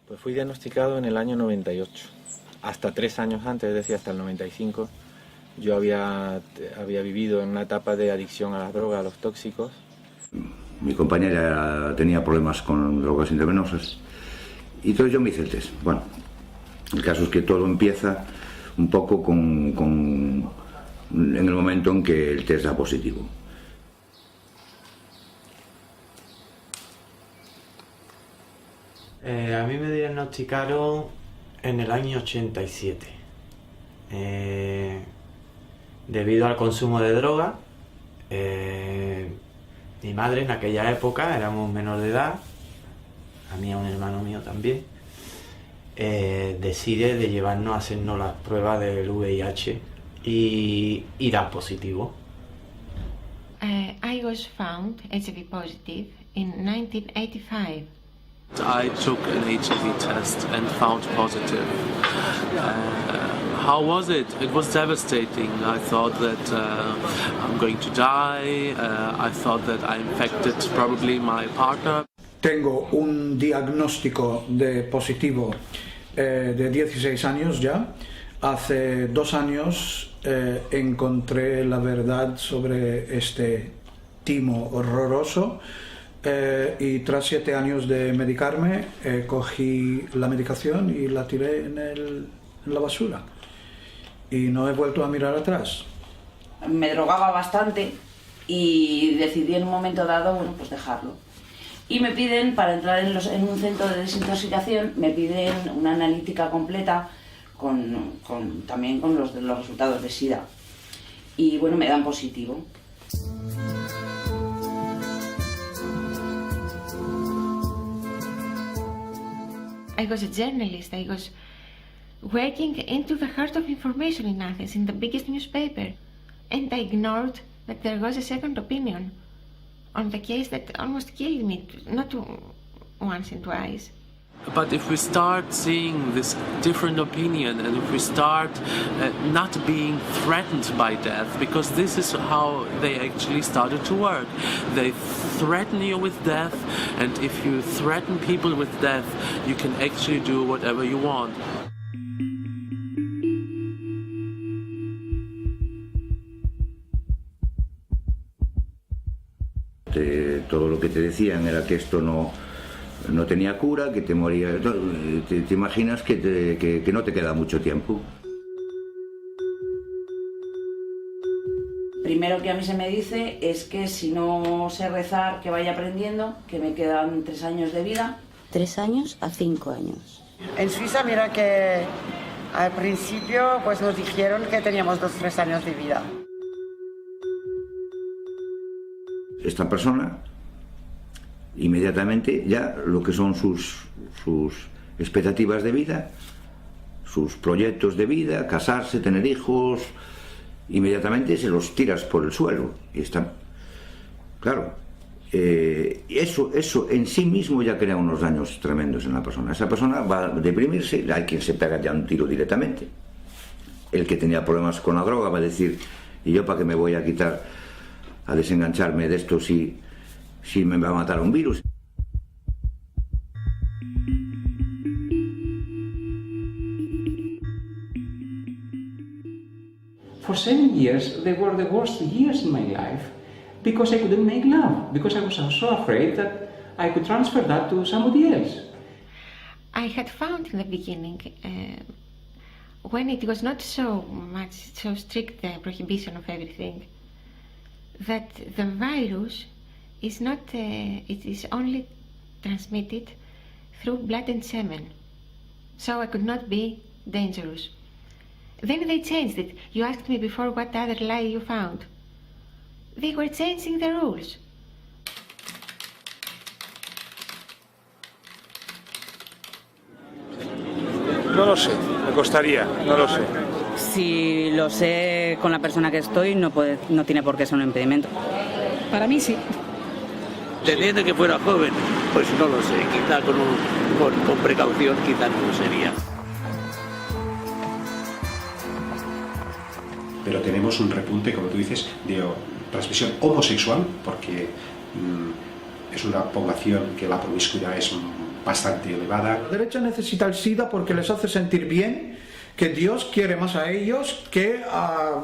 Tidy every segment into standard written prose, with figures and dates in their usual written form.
Pues fui diagnosticado en el año 98. Hasta 3 años antes, es decir, hasta el 95, yo había vivido en una etapa de adicción a las drogas, a los tóxicos. Mi compañera tenía problemas con drogas intravenosas y entonces yo me hice el test. Bueno, el caso es que todo empieza un poco en el momento en que el test da positivo. A mí me diagnosticaron en el año 87 debido al consumo de droga. Mi madre en aquella época, éramos menores de edad, a mí y a un hermano mío también, decide de llevarnos a hacernos las pruebas del VIH y da positivo. I was found HIV positive in 1985. I took an HIV test and found positive. How was it? It was devastating. I thought that I'm going to die. I thought that I infected probably my partner. Tengo un diagnóstico de positivo de 16 años ya. Hace 2 años encontré la verdad sobre este timo horroroso. Y tras 7 años de medicarme, cogí la medicación y la tiré en la basura. Y no he vuelto a mirar atrás. Me drogaba bastante y decidí en un momento dado, bueno, pues dejarlo. Y me piden, para entrar en un centro de desintoxicación, me piden una analítica completa también con los resultados de SIDA. Y bueno, me dan positivo. I was a journalist. I was working into the heart of information in Athens, in the biggest newspaper. And I ignored that there was a second opinion on the case that almost killed me, not once and twice. But if we start seeing this different opinion and if we start not being threatened by death, because this is how they actually started to work. They threaten you with death, and if you threaten people with death, you can actually do whatever you want. Todo lo que te decían era que esto no tenía cura, que te moría. Te imaginas que no te queda mucho tiempo. Primero que a mí se me dice es que si no sé rezar, que vaya aprendiendo, que me quedan 3 años de vida. 3 años a 5 años. En Suiza, mira que al principio pues nos dijeron que teníamos 2-3 años de vida. Esta persona, inmediatamente ya lo que son sus expectativas de vida, sus proyectos de vida, casarse, tener hijos, inmediatamente se los tiras por el suelo. Y está, claro, eso en sí mismo ya crea unos daños tremendos en la persona. Esa persona va a deprimirse, hay quien se pega ya un tiro directamente. El que tenía problemas con la droga va a decir, ¿y yo para qué me voy a quitar, a desengancharme de esto si me va a matar un virus? For 7 years, they were the worst years in my life because I couldn't make love, because I was so afraid that I could transfer that to somebody else. I had found in the beginning, when it was not so strict the prohibition of everything, that the virus is not, it is only transmitted through blood and semen. So I could not be dangerous. Then they changed it. You asked me before what other lie you found. They were changing the rules. No lo sé, me costaría, no lo sé. Si lo sé con la persona que estoy, no tiene por qué ser un impedimento. Para mí sí. Teniendo que fuera joven, pues no lo sé, quizá con precaución quizá no lo sería. Pero tenemos un repunte, como tú dices, de transmisión homosexual, porque es una población que la promiscuidad es bastante elevada. La derecha necesita el SIDA porque les hace sentir bien que Dios quiere más a ellos que a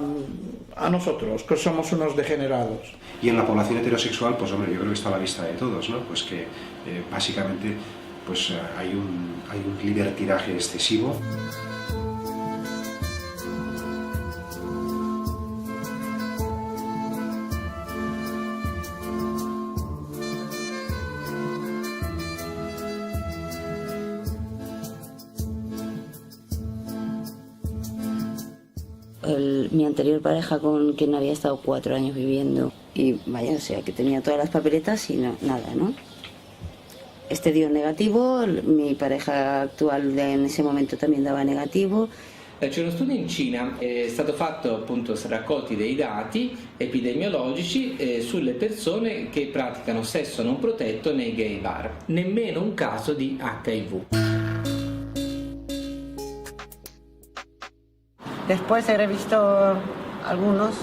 nosotros, que somos unos degenerados. Y en la población heterosexual, pues hombre, yo creo que está a la vista de todos, ¿no? Pues que básicamente pues, hay un libertinaje excesivo. Mi anterior pareja con quien había estado 4 años viviendo y vaya, o sea, que tenía todas las papeletas y nada, ¿no? Este dio negativo, mi pareja actual en ese momento también daba negativo. C'è uno studio in Cina, è stato fatto appunto raccolti dei dati epidemiologici sulle persone che praticano sesso non protetto nei gay bar, nemmeno un caso di HIV. Después he revisto algunos,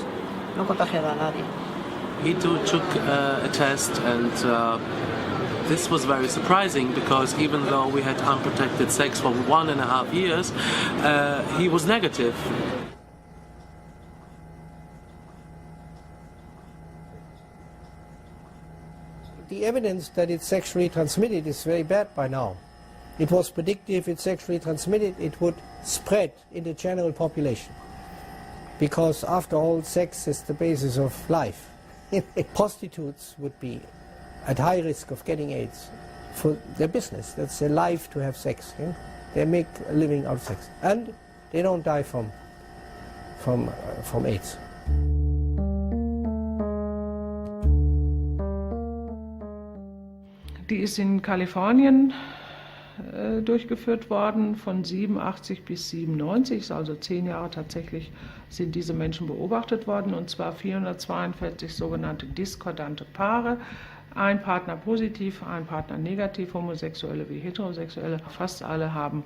no contagiado a nadie. He too took a test and this was very surprising because even though we had unprotected sex for 1.5 years, he was negative. The evidence that it's sexually transmitted is very bad by now. It was predicted if it's sexually transmitted, it would spread in the general population. Because after all, sex is the basis of life. Prostitutes would be at high risk of getting AIDS for their business. That's their life to have sex. Yeah? They make a living out of sex. And they don't die from AIDS. Die ist in Kalifornien durchgeführt worden von 87 bis 97, also 10 Jahre tatsächlich sind diese Menschen beobachtet worden, und zwar 442 sogenannte diskordante Paare, ein Partner positiv, ein Partner negativ, Homosexuelle wie Heterosexuelle. Fast alle haben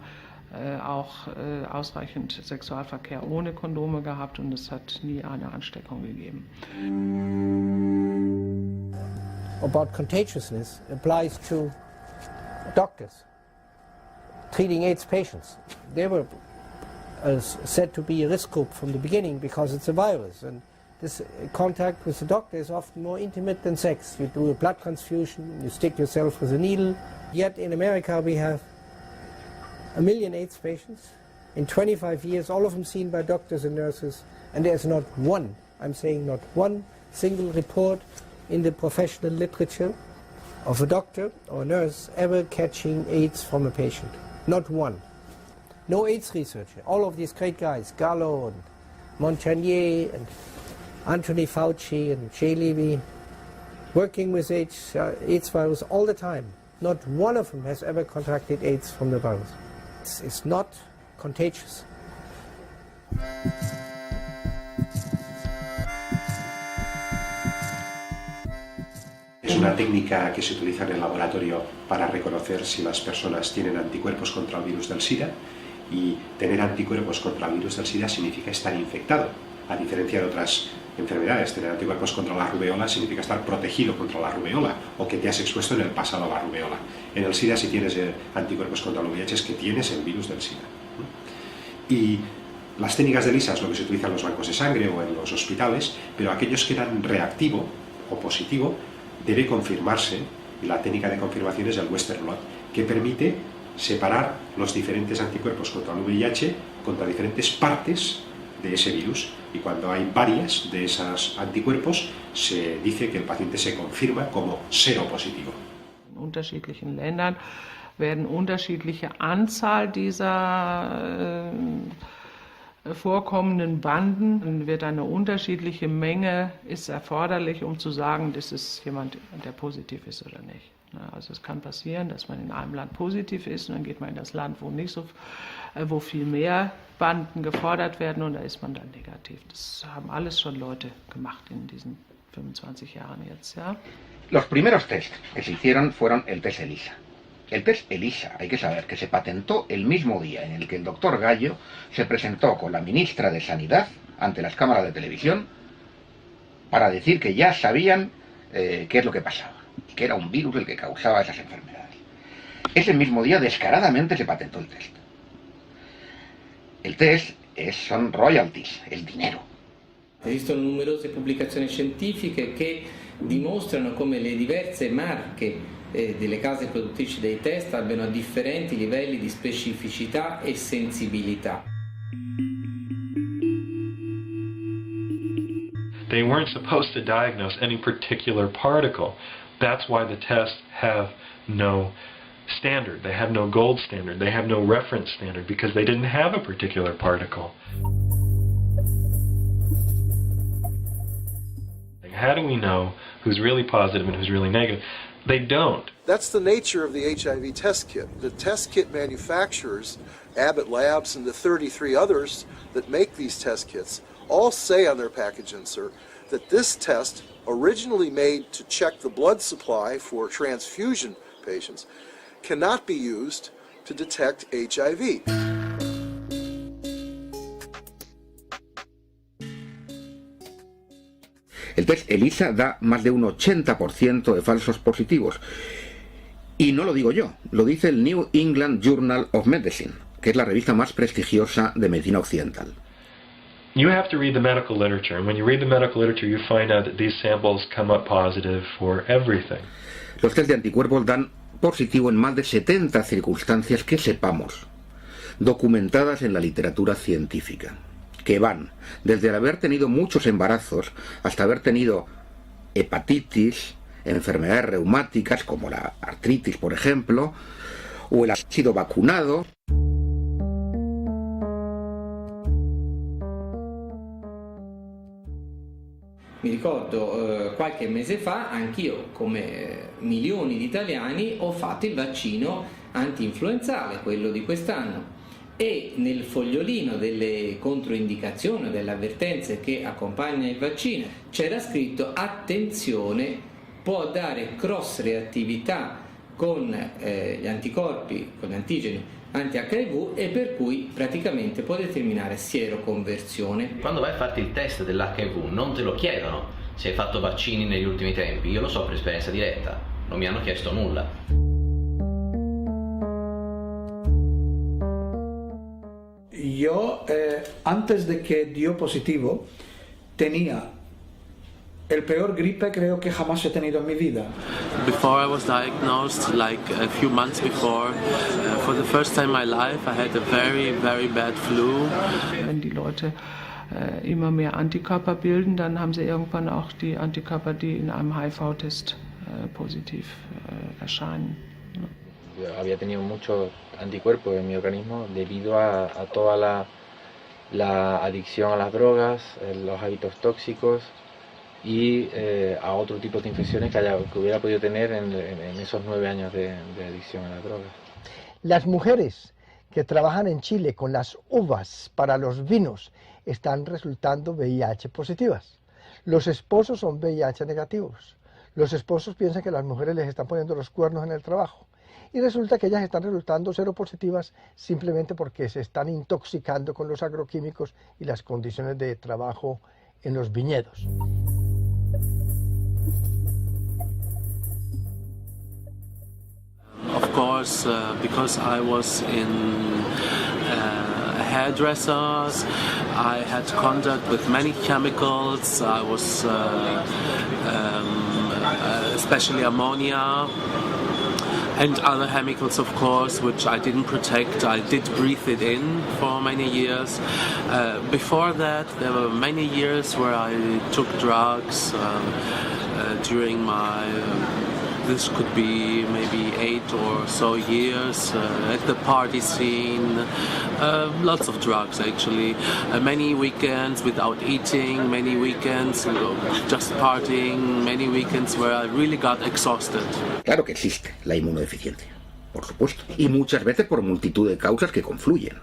auch ausreichend Sexualverkehr ohne Kondome gehabt und es hat nie eine Ansteckung gegeben. About contagiousness applies to doctors treating AIDS patients. They were said to be a risk group from the beginning because it's a virus, and this contact with the doctor is often more intimate than sex. You do a blood transfusion, you stick yourself with a needle. Yet in America we have 1 million AIDS patients in 25 years, all of them seen by doctors and nurses, and there's not one, I'm saying not one single report in the professional literature of a doctor or a nurse ever catching AIDS from a patient. Not one. No AIDS researcher. All of these great guys, Gallo and Montagnier and Anthony Fauci and Jay Levy, working with AIDS virus all the time. Not one of them has ever contracted AIDS from the virus. It's not contagious. Es una técnica que se utiliza en el laboratorio para reconocer si las personas tienen anticuerpos contra el virus del SIDA, y tener anticuerpos contra el virus del SIDA significa estar infectado. A diferencia de otras enfermedades, tener anticuerpos contra la rubeola significa estar protegido contra la rubeola o que te has expuesto en el pasado a la rubeola. En el SIDA, si tienes anticuerpos contra el VIH, es que tienes el virus del SIDA. Y las técnicas de ELISA es lo que se utiliza en los bancos de sangre o en los hospitales, pero aquellos que eran reactivo o positivo debe confirmarse, y la técnica de confirmación es el Western blot, que permite separar los diferentes anticuerpos contra el VIH contra diferentes partes de ese virus, y cuando hay varias de esos anticuerpos se dice que el paciente se confirma como seropositivo. In unterschiedlichen Ländern werden unterschiedliche Anzahl dieser vorkommenden Banden, wird eine unterschiedliche Menge ist erforderlich, um zu sagen, das ist jemand, der positiv ist oder nicht. Also es kann passieren, dass man in einem Land positiv ist und dann geht man in das Land, wo viel mehr Banden gefordert werden und da ist man dann negativ. Das haben alles schon Leute gemacht in diesen 25 Jahren jetzt, ja. Los primeros test que se hicieron fueron el test ELISA. El test ELISA, hay que saber que se patentó el mismo día en el que el doctor Gallo se presentó con la ministra de Sanidad ante las cámaras de televisión para decir que ya sabían qué es lo que pasaba, que era un virus el que causaba esas enfermedades. Ese mismo día descaradamente se patentó el test. El test son royalties, el dinero. Esistono numerose pubblicazioni scientifiche che dimostrano come le diverse marche delle case produttrici dei test abbiano differenti livelli di specificità e sensibilità. They weren't supposed to diagnose any particular particle. That's why the tests have no standard. They have no gold standard. They have no reference standard because they didn't have a particular particle. How do we know who's really positive and who's really negative? They don't. That's the nature of the HIV test kit. The test kit manufacturers, Abbott Labs and the 33 others that make these test kits, all say on their package insert that this test, originally made to check the blood supply for transfusion patients, cannot be used to detect HIV. El test ELISA da más de un 80% de falsos positivos. Y no lo digo yo, lo dice el New England Journal of Medicine, que es la revista más prestigiosa de medicina occidental. You have to read the medical literature, and when you read the medical literature, you find out that these samples come up positive for everything. Los test de anticuerpos dan positivo en más de 70 circunstancias que sepamos, documentadas en la literatura científica, que van desde el haber tenido muchos embarazos hasta haber tenido hepatitis, enfermedades reumáticas como la artritis, por ejemplo, o el haber sido vacunado. Mi ricordo qualche mese fa anch'io, come milioni di italiani, ho fatto il vaccino anti-influenzale, quello di quest'anno, e nel fogliolino delle controindicazioni, delle avvertenze che accompagna il vaccino, c'era scritto: attenzione, può dare cross reattività con gli anticorpi, con gli antigeni anti-HIV e per cui praticamente può determinare sieroconversione. Quando vai a farti il test dell'HIV non te lo chiedono se hai fatto vaccini negli ultimi tempi, io lo so per esperienza diretta, non mi hanno chiesto nulla. Yo, antes de que dio positivo, tenía el peor gripe creo que jamás he tenido en mi vida. Before I was diagnosed, like a few months before, for the first time in my life, I had a very, very bad flu. Wenn die Leute immer mehr Antikörper bilden, dann haben sie irgendwann auch die Antikörper, die in einem HIV-Test positiv erscheinen. Yo había tenido muchos anticuerpos en mi organismo debido a toda la adicción a las drogas, los hábitos tóxicos y a otro tipo de infecciones que hubiera podido tener en esos 9 años de adicción a las drogas. Las mujeres que trabajan en Chile con las uvas para los vinos están resultando VIH positivas. Los esposos son VIH negativos. Los esposos piensan que las mujeres les están poniendo los cuernos en el trabajo. Y resulta que ellas están resultando seropositivas simplemente porque se están intoxicando con los agroquímicos y las condiciones de trabajo en los viñedos. Of course, because I was in hairdressers, I had contact with many chemicals. I was especially ammonia and other chemicals, of course, which I didn't protect. I did breathe it in for many years. Before that, there were many years where I took drugs during my this could be maybe 8 or so years, at the party scene, lots of drugs actually, many weekends without eating, many weekends just partying, many weekends where I really got exhausted. Claro que existe la inmunodeficiencia, por supuesto, y muchas veces por multitud de causas que confluyen.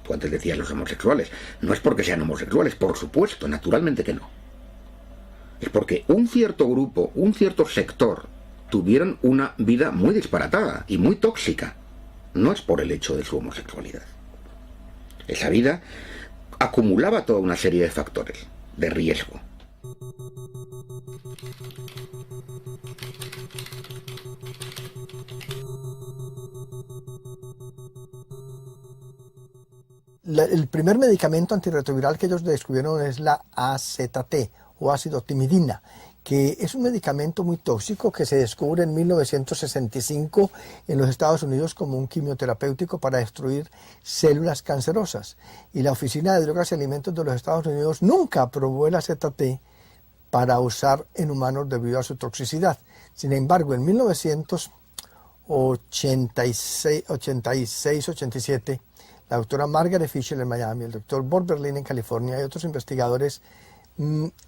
Tú antes decías los homosexuales, no es porque sean homosexuales, por supuesto, naturalmente que no. Es porque un cierto grupo, un cierto sector, tuvieron una vida muy disparatada y muy tóxica. No es por el hecho de su homosexualidad. Esa vida acumulaba toda una serie de factores de riesgo. El primer medicamento antirretroviral que ellos descubrieron es la AZT o ácido timidina, que es un medicamento muy tóxico que se descubre en 1965 en los Estados Unidos como un quimioterapéutico para destruir células cancerosas. Y la Oficina de Drogas y Alimentos de los Estados Unidos nunca aprobó el AZT para usar en humanos debido a su toxicidad. Sin embargo, en 1986-87, la doctora Margaret Fisher en Miami, el doctor Bob Berlin en California y otros investigadores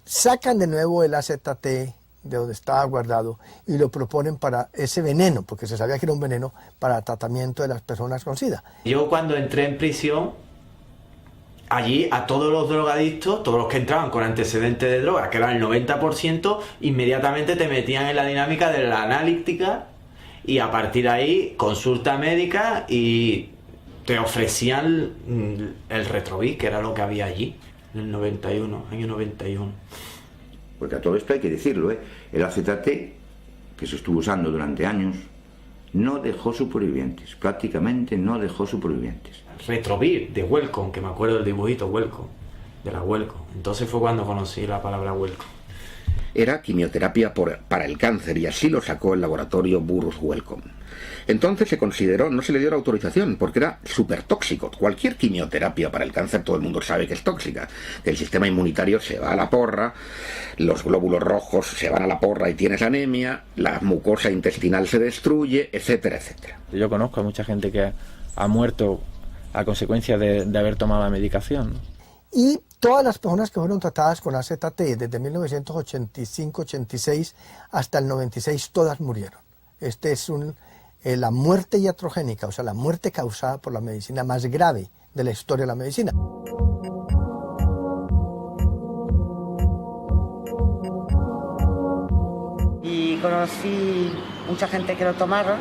sacan de nuevo el AZT de donde estaba guardado y lo proponen para ese veneno, porque se sabía que era un veneno para tratamiento de las personas con SIDA. Yo cuando entré en prisión, allí a todos los drogadictos, todos los que entraban con antecedentes de droga, que eran el 90%, inmediatamente te metían en la dinámica de la analítica y a partir de ahí consulta médica y te ofrecían el Retrovic, que era lo que había allí, en el 91, año 91. Porque a todo esto hay que decirlo, el AZT, que se estuvo usando durante años, no dejó supervivientes, prácticamente no dejó supervivientes. Retrovic, de Welcome, que me acuerdo del dibujito Welcome, de la Welcome. Entonces fue cuando conocí la palabra Welcome. Era quimioterapia para el cáncer y así lo sacó el laboratorio Burroughs Wellcome. Entonces se consideró, no se le dio la autorización porque era súper tóxico. Cualquier quimioterapia para el cáncer todo el mundo sabe que es tóxica. El sistema inmunitario se va a la porra, los glóbulos rojos se van a la porra y tienes anemia, la mucosa intestinal se destruye, etcétera, etcétera. Yo conozco a mucha gente que ha muerto a consecuencia de haber tomado la medicación, ¿no? Y todas las personas que fueron tratadas con AZT desde 1985-86 hasta el 96, todas murieron. Este es la muerte iatrogénica, o sea, la muerte causada por la medicina más grave de la historia de la medicina. Y conocí mucha gente que lo tomaron,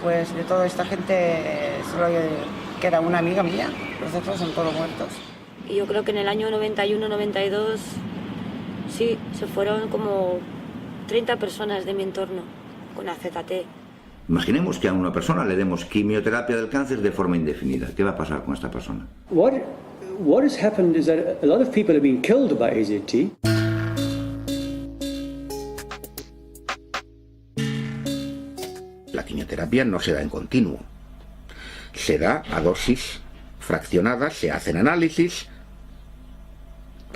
pues de toda esta gente solo queda una amiga mía, los otros son todos muertos. Y yo creo que en el año 91-92, sí, se fueron como 30 personas de mi entorno con AZT. Imaginemos que a una persona le demos quimioterapia del cáncer de forma indefinida. ¿Qué va a pasar con esta persona? What has happened is that a lot of people have been killed by AZT. La quimioterapia no se da en continuo. Se da a dosis fraccionadas, se hacen análisis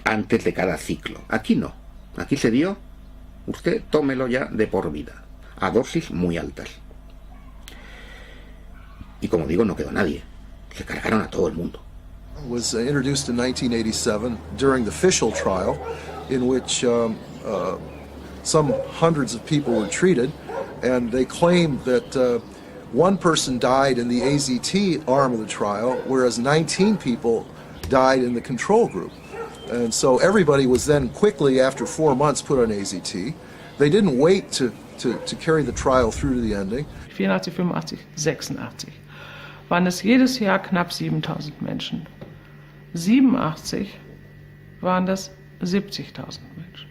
antes de cada ciclo. Aquí no. Aquí se dio, usted tómelo ya de por vida, a dosis muy altas. Y como digo, no quedó nadie. Se cargaron a todo el mundo. Was introduced in 1987 during the Fischl trial, in which some hundreds of people were treated, and they claimed that one person died in the AZT arm of the trial, whereas 19 people died in the control group. And so everybody was then quickly, after 4 months, put on AZT. They didn't wait to carry the trial through to the ending. 84, 85, 86 waren es jedes Jahr knapp 7.000 Menschen. 87 waren das 70.000 Menschen.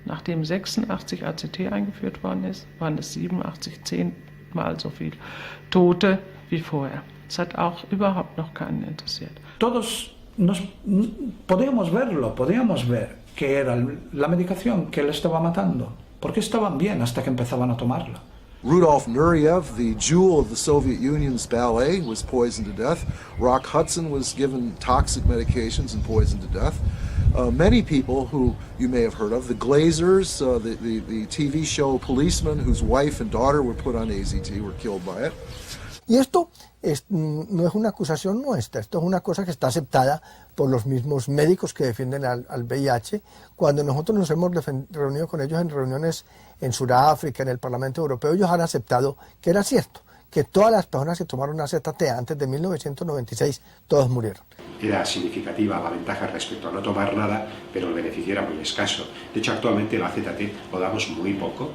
Nachdem 86 AZT eingeführt worden ist, waren es 87 10-mal so viel Tote wie vorher. Es hat auch überhaupt noch keinen interessiert. Todos podíamos ver que era la medicación que le estaba matando, porque estaban bien hasta que empezaban a tomarla. Rudolf Nureyev, the jewel of the Soviet Union's ballet, was poisoned to death. Rock Hudson was given toxic medications and poisoned to death. Many people who you may have heard of, the Glazers, the TV show Policeman, whose wife and daughter were put on AZT, were killed by it. Y esto no es una acusación nuestra, esto es una cosa que está aceptada por los mismos médicos que defienden al VIH. Cuando nosotros nos hemos reunido con ellos en reuniones en Sudáfrica, en el Parlamento Europeo, ellos han aceptado que era cierto, que todas las personas que tomaron AZT antes de 1996, todos murieron. Era significativa la ventaja respecto a no tomar nada, pero el beneficio era muy escaso. De hecho, actualmente el AZT lo damos muy poco.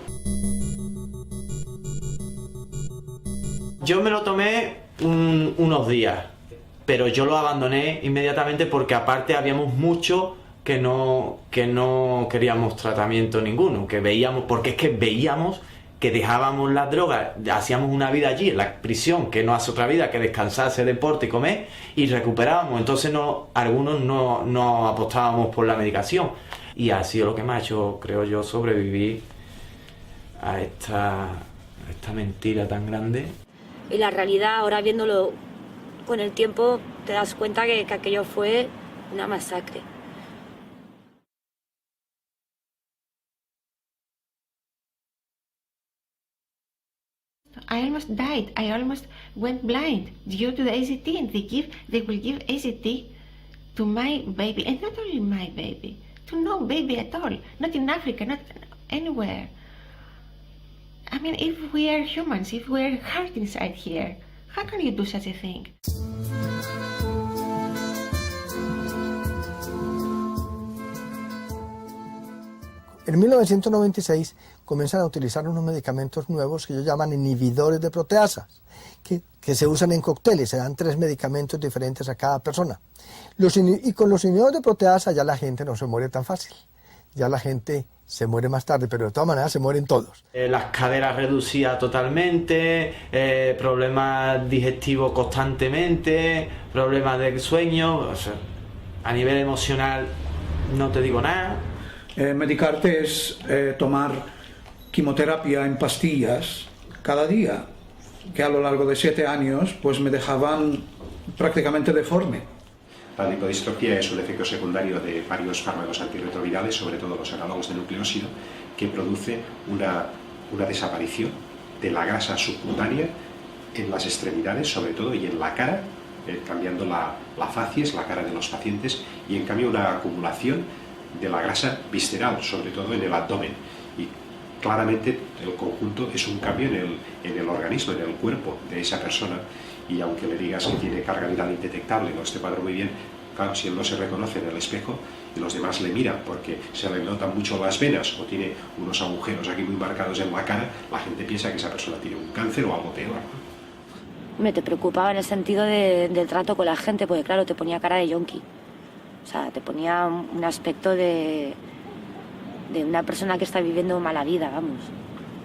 Yo me lo tomé unos días, pero yo lo abandoné inmediatamente porque aparte habíamos muchos que no queríamos tratamiento ninguno, porque es que veíamos que dejábamos las drogas, hacíamos una vida allí en la prisión, que no hace otra vida que descansar, hacer deporte y comer, y recuperábamos. Entonces algunos no apostábamos por la medicación. Y ha sido lo que me ha hecho, creo yo, sobrevivir a esta mentira tan grande. Y la realidad, ahora viéndolo con el tiempo, te das cuenta que aquello fue una masacre. I almost died. I almost went blind due to the AZT, and they will give AZT to my baby, and not only my baby, to no baby at all, not in Africa, not anywhere. I mean, if we are humans, if we are hurt inside here, how can you do such a thing? En 1996 comienzan a utilizar unos medicamentos nuevos que ellos llaman inhibidores de proteasas, que se usan en cócteles, se dan 3 medicamentos diferentes a cada persona. Y con los inhibidores de proteasa ya la gente no se muere tan fácil, ya la gente se muere más tarde, pero de todas maneras se mueren todos. Las caderas reducidas totalmente, problemas digestivos constantemente, problemas del sueño, o sea, a nivel emocional no te digo nada. Medicarte es tomar quimioterapia en pastillas cada día, que a lo largo de 7 años pues me dejaban prácticamente deforme. La lipodistrofia es un efecto secundario de varios fármacos antirretrovirales, sobre todo los análogos de nucleósido, que produce una desaparición de la grasa subcutánea en las extremidades, sobre todo, y en la cara, cambiando la facies, la cara de los pacientes, y en cambio una acumulación de la grasa visceral, sobre todo en el abdomen. Y claramente el conjunto es un cambio en el organismo, en el cuerpo de esa persona, y aunque le digas que tiene carga viral indetectable, no esté cuadro muy bien, claro, si él no se reconoce en el espejo y los demás le miran porque se le notan mucho las venas o tiene unos agujeros aquí muy marcados en la cara, la gente piensa que esa persona tiene un cáncer o algo peor, ¿no? Te preocupaba en el sentido del trato con la gente, porque claro, te ponía cara de yonki. O sea, te ponía un aspecto de una persona que está viviendo mala vida, vamos.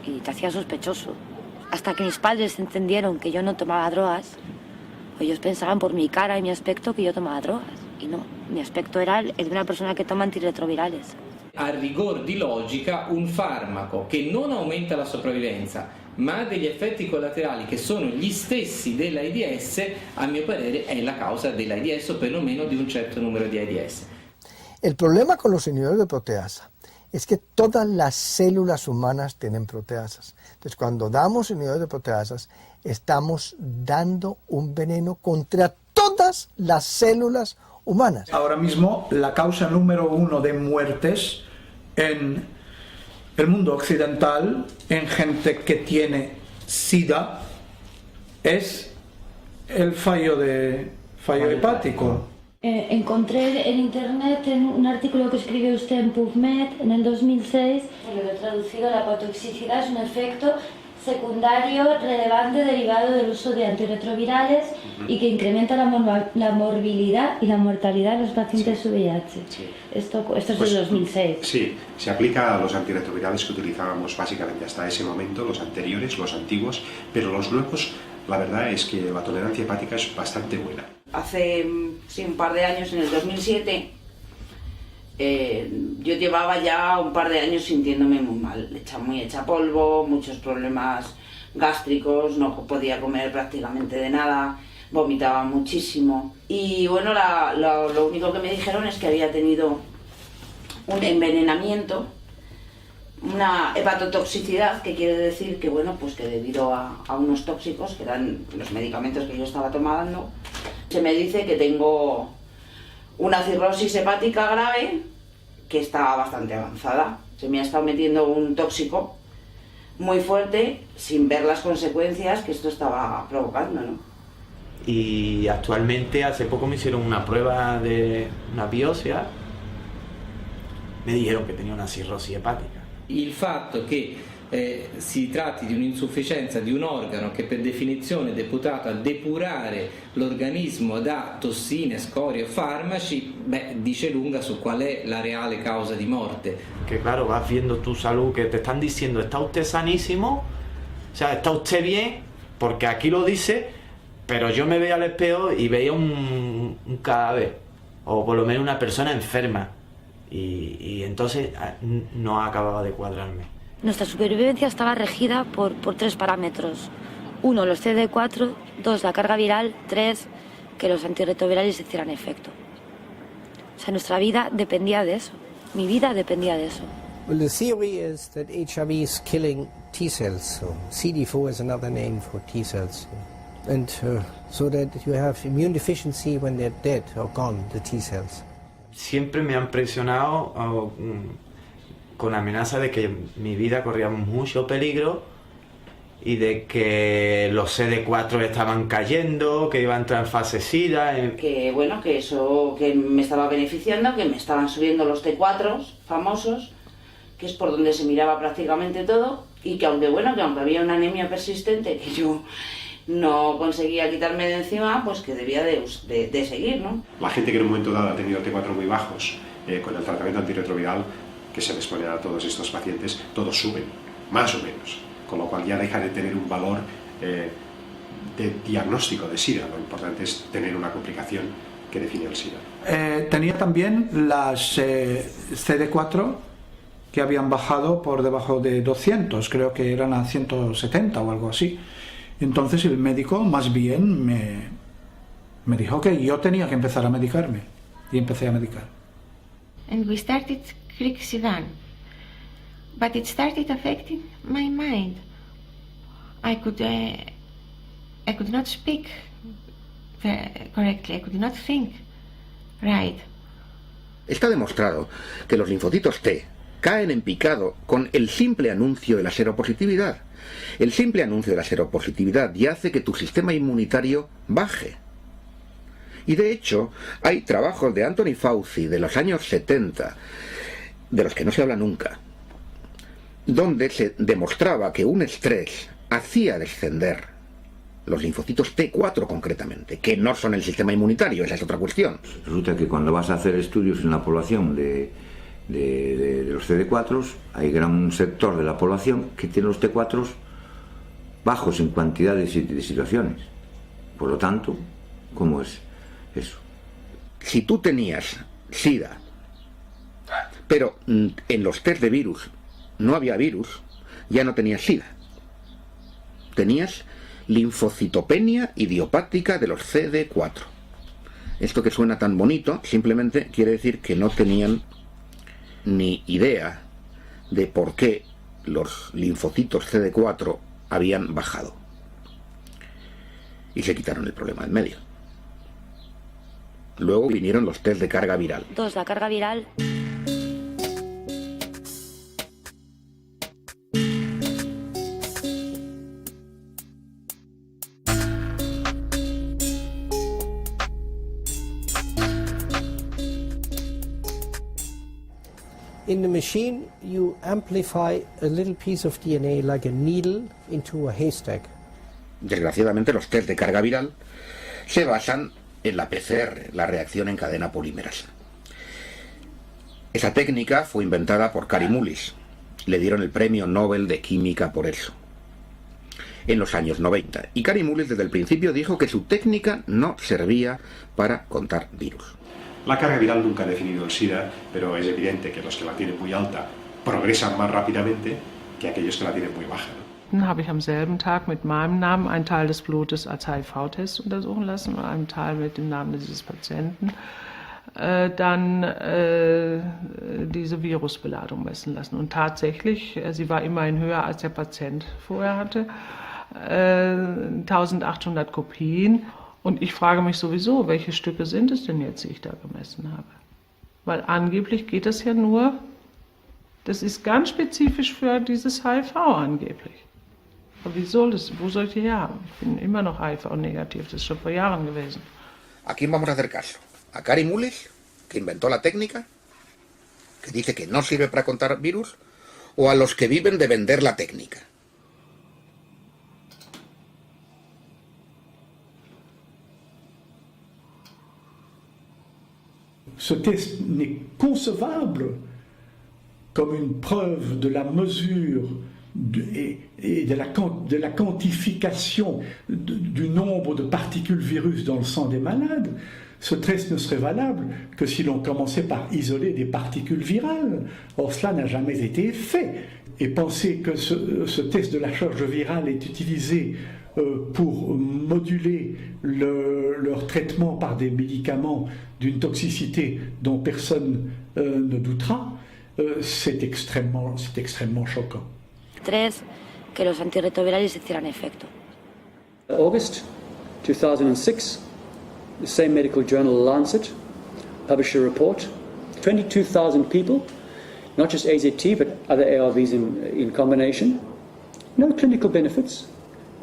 Y te hacía sospechoso. Hasta que mis padres entendieron que yo no tomaba drogas, ellos pensaban por mi cara y mi aspecto que yo tomaba drogas. Y no, mi aspecto era el de una persona che toma antirretrovirales. A rigor di logica, un farmaco che non aumenta la sopravvivenza, ma ha degli effetti collaterali che sono gli stessi dell'AIDS, a mio parere è la causa dell'AIDS o perlomeno di un certo numero di AIDS. El problema con los inhibidores de proteasa es que todas las células humanas tienen proteasas. Entonces, cuando damos inhibidores de proteasas, estamos dando un veneno contra todas las células humanas. Ahora mismo, la causa número 1 de muertes en el mundo occidental, en gente que tiene SIDA, es el fallo hepático. Encontré en internet un artículo que escribió usted en PubMed en el 2006. Lo que he traducido, la patoxicidad es un efecto secundario relevante derivado del uso de antirretrovirales y que incrementa la morbilidad y la mortalidad en los pacientes VIH. Sí. Esto es del 2006. Sí, se aplica a los antirretrovirales que utilizábamos básicamente hasta ese momento, los anteriores, los antiguos, pero los nuevos, la verdad es que la tolerancia hepática es bastante buena. Hace un par de años, en el 2007, yo llevaba ya un par de años sintiéndome muy mal, muy hecha polvo, muchos problemas gástricos, no podía comer prácticamente de nada, vomitaba muchísimo. Y bueno, lo único que me dijeron es que había tenido un envenenamiento, una hepatotoxicidad, que quiere decir que, bueno, pues que debido a unos tóxicos, que eran los medicamentos que yo estaba tomando, se me dice que tengo una cirrosis hepática grave que está bastante avanzada. Se me ha estado metiendo un tóxico muy fuerte sin ver las consecuencias que esto estaba provocando, ¿no? Y actualmente, hace poco me hicieron una prueba de una biopsia, me dijeron che tenía una cirrosi epatica. Il fatto che si tratti di un'insufficienza di un organo che per definizione è deputato a depurare l'organismo da tossine, scorie o farmaci, dice lunga su qual è la reale causa di morte. Que claro, vas viendo tu salud, que te están diciendo está usted sanísimo, o sea, está usted bien, porque aquí lo dice, pero yo me veía al espejo y veía un cadáver, o por lo menos una persona enferma, y entonces no acababa de cuadrarme. Nuestra supervivencia estaba regida por 3 parámetros. 1, los CD4, 2, la carga viral, 3, que los antirretrovirales hicieran efecto. O sea, nuestra vida dependía de eso. Mi vida dependía de eso. Well, the theory is that HIV is killing T cells. So CD4 is another name for T cells. And so that you have immune deficiency when they're dead or gone, the T cells. Siempre me han presionado con amenaza de que mi vida corría mucho peligro y de que los CD4 estaban cayendo, que iba a entrar en fase SIDA. Que bueno, que eso que me estaba beneficiando, que me estaban subiendo los T4 famosos, que es por donde se miraba prácticamente todo, y que aunque había una anemia persistente que yo no conseguía quitarme de encima, pues que debía de seguir, ¿no? La gente que en un momento dado ha tenido T4 muy bajos, con el tratamiento antirretroviral que se les pone a todos estos pacientes, todos suben, más o menos, con lo cual ya deja de tener un valor de diagnóstico de SIDA. Lo importante es tener una complicación que define el SIDA. Tenía también las CD4 que habían bajado por debajo de 200, creo que eran a 170 o algo así. Entonces el médico más bien me dijo que yo tenía que empezar a medicarme, y empecé a medicar. And we started Crixivant, but it started affecting my mind. I could not speak correctly, I could not think right. Está demostrado que los linfocitos T caen en picado con el simple anuncio de la seropositividad. El simple anuncio de la seropositividad ya hace que tu sistema inmunitario baje. Y de hecho, hay trabajos de Anthony Fauci de los años 70, de los que no se habla nunca, donde se demostraba que un estrés hacía descender los linfocitos T4 concretamente, que no son el sistema inmunitario, esa es otra cuestión. Resulta que cuando vas a hacer estudios en la población de los CD4, hay gran sector de la población que tiene los T4 bajos en cantidades de situaciones. Por lo tanto, ¿cómo es eso? Si tú tenías SIDA, pero en los test de virus no había virus, ya no tenías SIDA. Tenías linfocitopenia idiopática de los CD4. Esto que suena tan bonito simplemente quiere decir que no tenían ni idea de por qué los linfocitos CD4 habían bajado. Y se quitaron el problema en medio. Luego vinieron los test de carga viral. 2, la carga viral. In the machine, you amplify a little piece of DNA like a needle into a haystack. Desgraciadamente, los test de carga viral se basan en la PCR, la reacción en cadena polimerasa. Esa técnica fue inventada por Kary Mullis. Le dieron el premio Nobel de Química por eso, en los años 90. Y Kary Mullis desde el principio dijo que su técnica no servía para contar virus. La carga viral nunca ha definido el SIDA, pero es evidente que los que la tienen muy alta progresan más rápidamente que aquellos que la tienen muy baja, ¿no? habe ich am selben Tag mit meinem Namen einen Teil des Blutes als HIV-Test untersuchen lassen und einen Teil mit dem Namen dieses Patienten dann diese Virusbeladung messen lassen. Und tatsächlich, sie war immerhin höher als der Patient vorher hatte, 1800 Kopien. Und ich frage mich sowieso, welche Stücke sind es denn jetzt, die ich da gemessen habe? Weil angeblich geht das ja nur, das ist ganz spezifisch für dieses HIV angeblich. Aber wo soll ich die herhaben? Ich bin immer noch HIV-negativ, das ist schon vor Jahren gewesen. ¿A quién vamos a hacer caso? ¿A Kary Mullis, que inventó la técnica, que dice que no sirve para contar virus, o a los que viven de vender la técnica? Ce test n'est concevable comme une preuve de la mesure et de la quantification du nombre de particules virus dans le sang des malades. Ce test ne serait valable que si l'on commençait par isoler des particules virales. Or, cela n'a jamais été fait. Et penser que ce test de la charge virale est utilisé pour moduler leur traitement par des médicaments d'une toxicité dont personne ne doutera, c'est extrêmement choquant. 3, que los antirretrovirales hicieran efecto. August 2006, the same medical journal Lancet published a report. 22,000 people, not just AZT but other ARVs in combination, no clinical benefits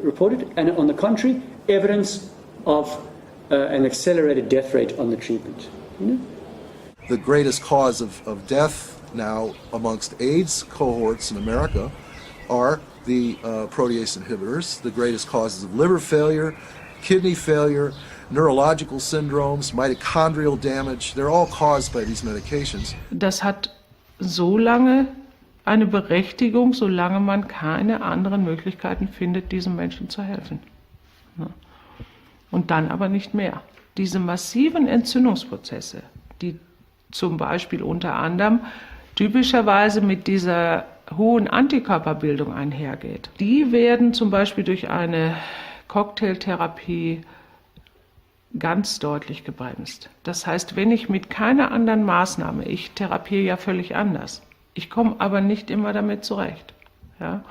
reported, and on the contrary, evidence of an accelerated death rate on the treatment. The greatest cause of death now amongst AIDS cohorts in America are the protease inhibitors. The greatest causes of liver failure, kidney failure, neurological syndromes, mitochondrial damage, they're all caused by these medications. Das hat so lange eine Berechtigung, solange man keine anderen Möglichkeiten findet, diesen Menschen zu helfen. Und dann aber nicht mehr. Diese massiven Entzündungsprozesse, die zum Beispiel unter anderem typischerweise mit dieser hohen Antikörperbildung einhergeht, die werden zum Beispiel durch eine Cocktailtherapie ganz deutlich gebremst. Das heißt, wenn ich mit keiner anderen Maßnahme, ich therapiere ja völlig anders, ich komme aber nicht immer damit zurecht. Ja?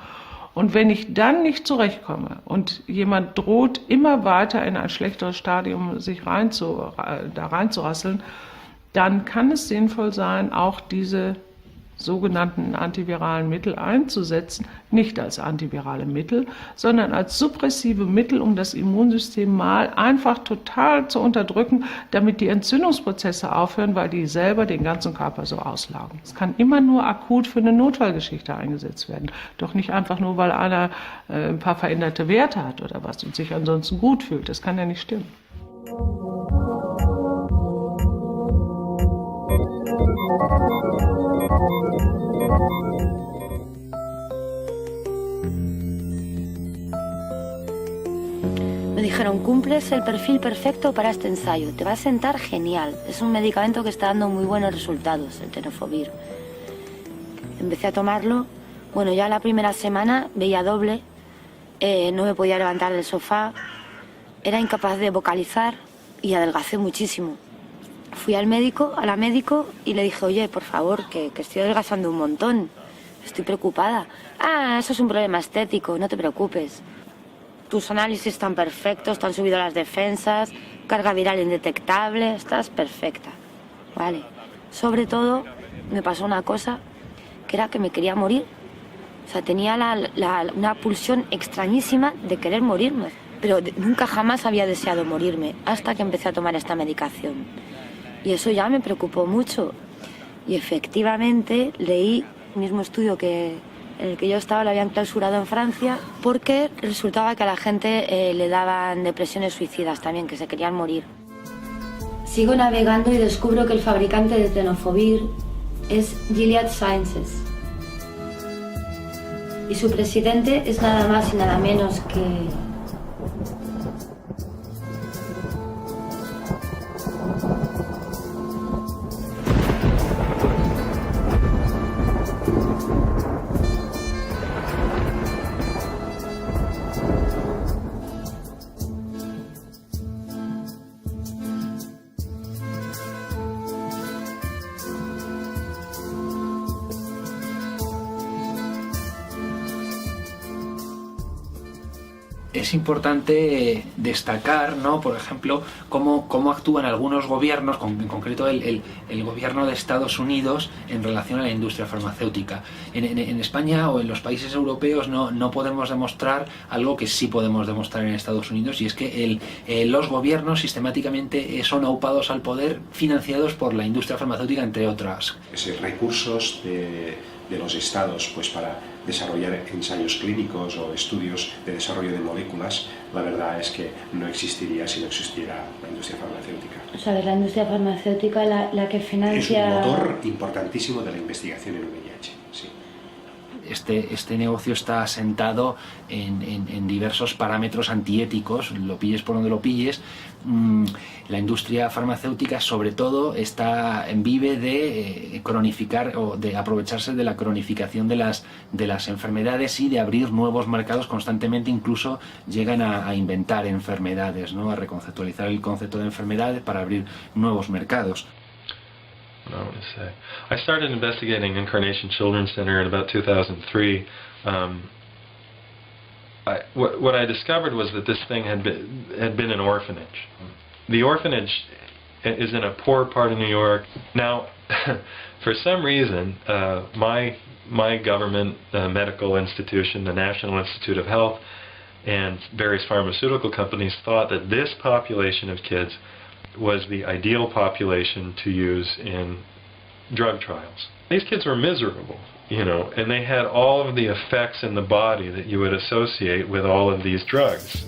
Und wenn ich dann nicht zurechtkomme und jemand droht immer weiter in ein schlechteres Stadium sich reinzurasseln, dann kann es sinnvoll sein, auch diese sogenannten antiviralen Mittel einzusetzen, nicht als antivirale Mittel, sondern als suppressive Mittel, um das Immunsystem mal einfach total zu unterdrücken, damit die Entzündungsprozesse aufhören, weil die selber den ganzen Körper so auslaugen. Es kann immer nur akut für eine Notfallgeschichte eingesetzt werden, doch nicht einfach nur, weil einer ein paar veränderte Werte hat oder was und sich ansonsten gut fühlt. Das kann ja nicht stimmen. Me dijeron, cumples el perfil perfecto para este ensayo, te va a sentar genial. Es un medicamento que está dando muy buenos resultados, el tenofovir. Empecé a tomarlo, bueno, ya la primera semana veía doble, no me podía levantar del sofá, era incapaz de vocalizar y adelgacé muchísimo. Fui a la médico y le dije, oye, por favor, que estoy adelgazando un montón, estoy preocupada. Ah, eso es un problema estético, no te preocupes. Tus análisis están perfectos, te han subido las defensas, carga viral indetectable, estás perfecta. Vale. Sobre todo, me pasó una cosa, que era que me quería morir. O sea, tenía una pulsión extrañísima de querer morirme. Pero nunca jamás había deseado morirme, hasta que empecé a tomar esta medicación. Y eso ya me preocupó mucho. Y efectivamente leí el mismo estudio en el que yo estaba, lo habían clausurado en Francia, porque resultaba que a la gente le daban depresiones suicidas también, que se querían morir. Sigo navegando y descubro que el fabricante de tenofovir es Gilead Sciences. Y su presidente es nada más y nada menos que Es importante destacar, ¿no?, por ejemplo, cómo actúan algunos gobiernos, en concreto el gobierno de Estados Unidos en relación a la industria farmacéutica. En España o en los países europeos no podemos demostrar algo que sí podemos demostrar en Estados Unidos, y es que los gobiernos sistemáticamente son aupados al poder, financiados por la industria farmacéutica, entre otras. Recursos de los estados pues para desarrollar ensayos clínicos o estudios de desarrollo de moléculas, la verdad es que no existiría si no existiera la industria farmacéutica. O sea, es la industria farmacéutica la que financia... Es un motor importantísimo de la investigación en VIH, sí. Este negocio está asentado en diversos parámetros antiéticos, lo pilles por donde lo pilles. La industria farmacéutica, sobre todo, vive de cronificar o de aprovecharse de la cronificación de las enfermedades y de abrir nuevos mercados constantemente. Incluso llegan a inventar enfermedades, ¿no?, a reconceptualizar el concepto de enfermedades para abrir nuevos mercados. I want to say, I started investigating Incarnation Children's Center in about 2003. What I discovered was that this thing had been an orphanage. The orphanage is in a poor part of New York. Now, for some reason, my government medical institution, the National Institute of Health, and various pharmaceutical companies thought that this population of kids was the ideal population to use in drug trials. These kids were miserable, and they had all of the effects in the body that you would associate with all of these drugs.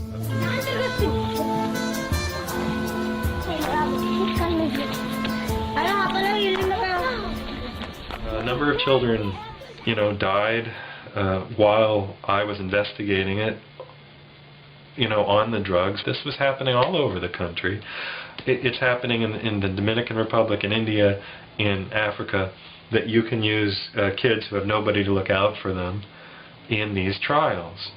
A number of children, died while I was investigating it, on the drugs. This was happening all over the country. It's happening in the Dominican Republic, in India, in Africa, that you can use kids who have nobody to look out for them in these trials.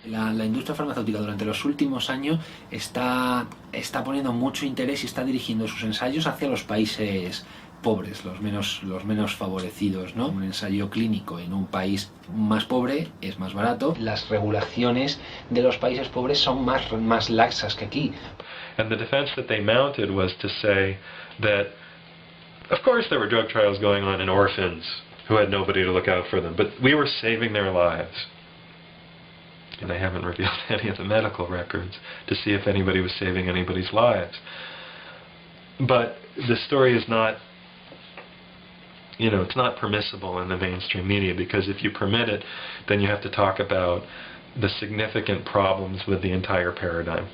La industria farmacéutica durante los últimos años está poniendo mucho interés y está dirigiendo sus ensayos hacia los países pobres, los menos favorecidos, ¿no? Un ensayo clínico en un país más pobre es más barato. Las regulaciones de los países pobres son más laxas que aquí. And the defense that they mounted was to say that, of course there were drug trials going on in orphans who had nobody to look out for them, but we were saving their lives. And they haven't revealed any of the medical records to see if anybody was saving anybody's lives. But the story is not, it's not permissible in the mainstream media, because if you permit it, then you have to talk about the significant problems with the entire paradigm.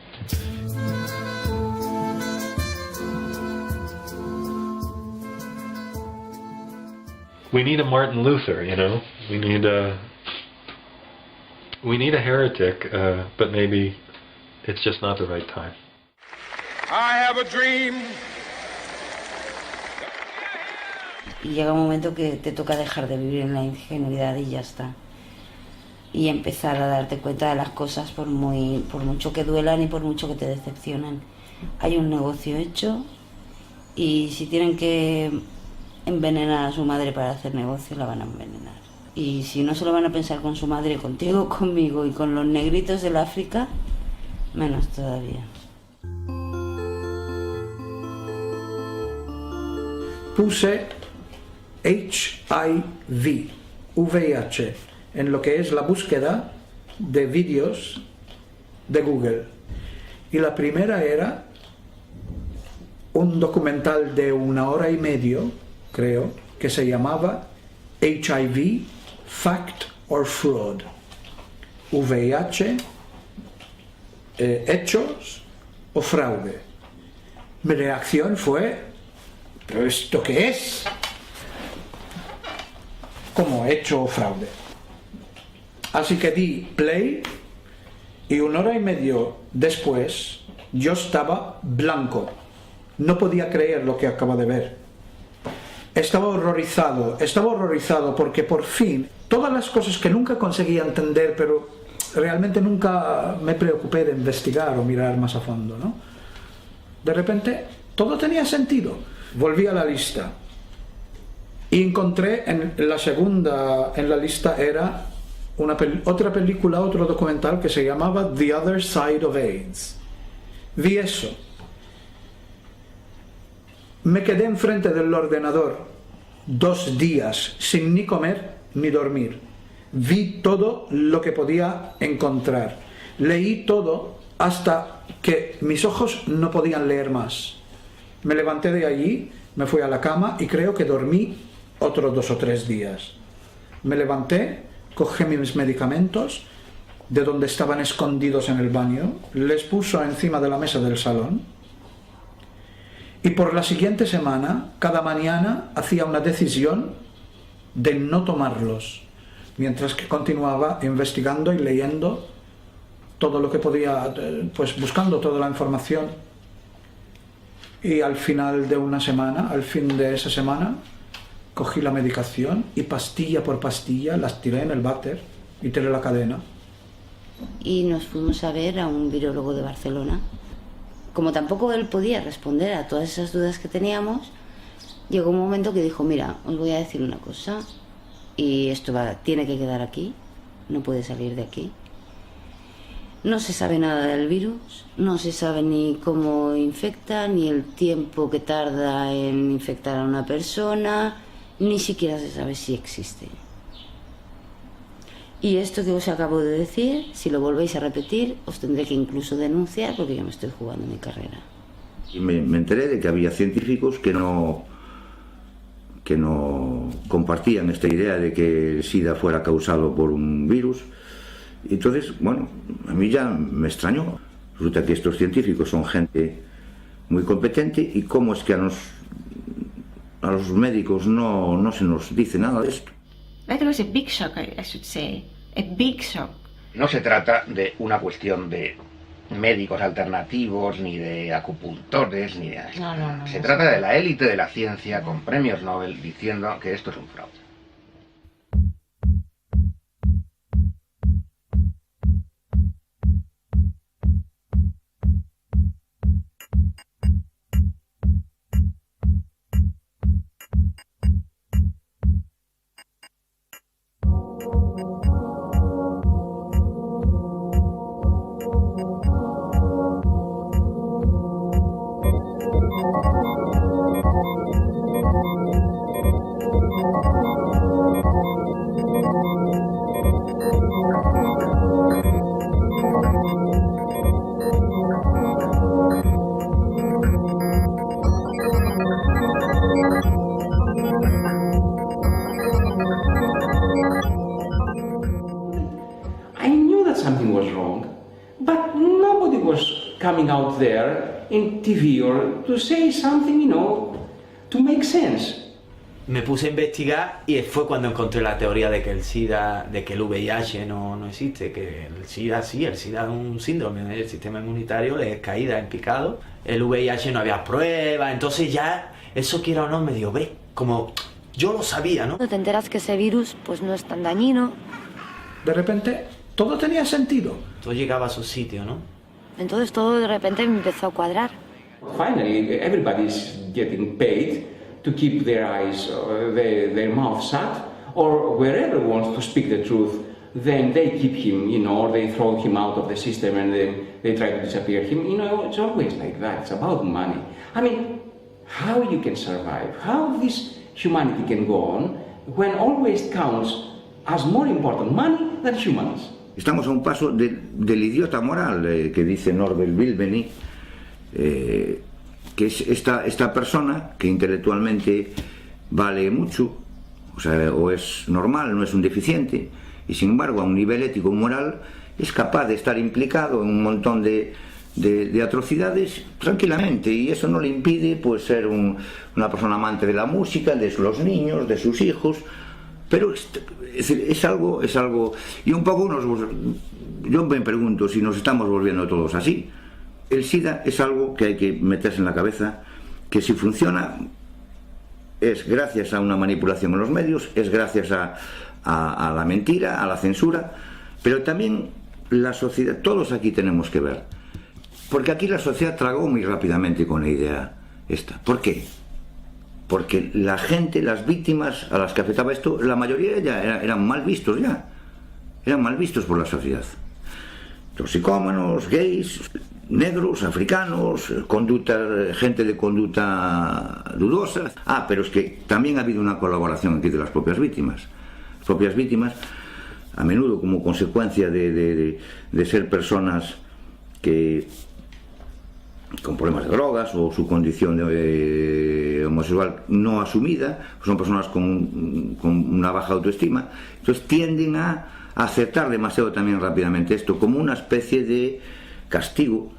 We need a Martin Luther, we need a heretic, but maybe it's just not the right time. I have a dream. Y llega un momento que te toca dejar de vivir en la ingenuidad y ya está. Y empezar a darte cuenta de las cosas por mucho que duelan y por mucho que te decepcionan. Hay un negocio hecho, y si tienen que envenenar a su madre para hacer negocio, la van a envenenar. Y si no se lo van a pensar con su madre, contigo, conmigo y con los negritos del África, menos todavía. Puse HIV, VIH, en lo que es la búsqueda de vídeos de Google. Y la primera era un documental de 1 hora y media, creo, que se llamaba HIV, Fact or Fraud. VIH, hechos o fraude. Mi reacción fue, ¿pero esto qué es? ¿Cómo hecho o fraude? Así que di play, y 1 hora y media después yo estaba blanco. No podía creer lo que acaba de ver. Estaba horrorizado porque por fin, todas las cosas que nunca conseguía entender, pero realmente nunca me preocupé de investigar o mirar más a fondo, ¿no? De repente, todo tenía sentido. Volví a la lista y encontré en la segunda en la lista era otra película, otro documental que se llamaba The Other Side of AIDS. Vi eso. Me quedé enfrente del ordenador 2 días sin ni comer ni dormir. Vi todo lo que podía encontrar. Leí todo hasta que mis ojos no podían leer más. Me levanté de allí, me fui a la cama y creo que dormí otros 2 o 3 días. Me levanté, cogí mis medicamentos de donde estaban escondidos en el baño, les puso encima de la mesa del salón y por la siguiente semana, cada mañana, hacía una decisión de no tomarlos, mientras que continuaba investigando y leyendo todo lo que podía, pues buscando toda la información. Y al final de una semana, al fin de esa semana, cogí la medicación y pastilla por pastilla las tiré en el váter y tiré la cadena. Y nos fuimos a ver a un virólogo de Barcelona. Como tampoco él podía responder a todas esas dudas que teníamos, llegó un momento que dijo, mira, os voy a decir una cosa y esto tiene que quedar aquí, no puede salir de aquí. No se sabe nada del virus, no se sabe ni cómo infecta, ni el tiempo que tarda en infectar a una persona, ni siquiera se sabe si existe. Y esto que os acabo de decir, si lo volvéis a repetir, os tendré que incluso denunciar porque yo me estoy jugando mi carrera. Y me enteré de que había científicos que no compartían esta idea de que el SIDA fuera causado por un virus. Y entonces, bueno, a mí ya me extrañó. Resulta que estos científicos son gente muy competente y cómo es que a los médicos no se nos dice nada de esto. That was a big shock, I should say. A big shock. No se trata de una cuestión de médicos alternativos, ni de acupuntores, ni de... No. Se trata de la élite de la ciencia con premios Nobel diciendo que esto es un fraude. Coming out there in TV or to say something, you know, to make sense. Me puse a investigar y fue cuando encontré la teoría de que el SIDA, de que el VIH no existe, que el SIDA sí, el SIDA es un síndrome del sistema inmunitario, de caída en picado. El VIH no había pruebas, entonces ya eso, quiera o no, me dio, ve, como yo lo sabía, ¿no? Te enteras que ese virus pues no es tan dañino. De repente todo tenía sentido. Todo llegaba a su sitio, ¿no? Entonces todo de repente me empezó a cuadrar. Finally, everybody's getting paid to keep their eyes, their mouth shut, or wherever wants to speak the truth, then they keep him, you know, or they throw him out of the system and then they try to disappear him. You know, it's always like that. It's about money. I mean, how you can survive, how this humanity can go on when always counts as more important money than humans. Estamos a un paso del idiota moral que dice Norbert Wilbeny, que es esta persona que intelectualmente vale mucho, o sea, o es normal, no es un deficiente, y sin embargo a un nivel ético y moral es capaz de estar implicado en un montón de atrocidades tranquilamente, y eso no le impide pues ser una persona amante de la música, de los niños, de sus hijos. Pero es algo, y un poco yo me pregunto si nos estamos volviendo todos así. El SIDA es algo que hay que meterse en la cabeza, que si funciona es gracias a una manipulación en los medios, es gracias a la mentira, a la censura, pero también la sociedad, todos aquí tenemos que ver, porque aquí la sociedad tragó muy rápidamente con la idea esta. ¿Por qué? Porque la gente, las víctimas a las que afectaba esto, la mayoría ya eran mal vistos ya. eran mal vistos por la sociedad. Toxicómanos, gays, negros, africanos, gente de conducta dudosa. Pero es que también ha habido una colaboración aquí de las propias víctimas. Las propias víctimas, a menudo como consecuencia de ser personas que con problemas de drogas o su condición homosexual no asumida, son personas con una baja autoestima, entonces tienden a aceptar demasiado también rápidamente esto como una especie de castigo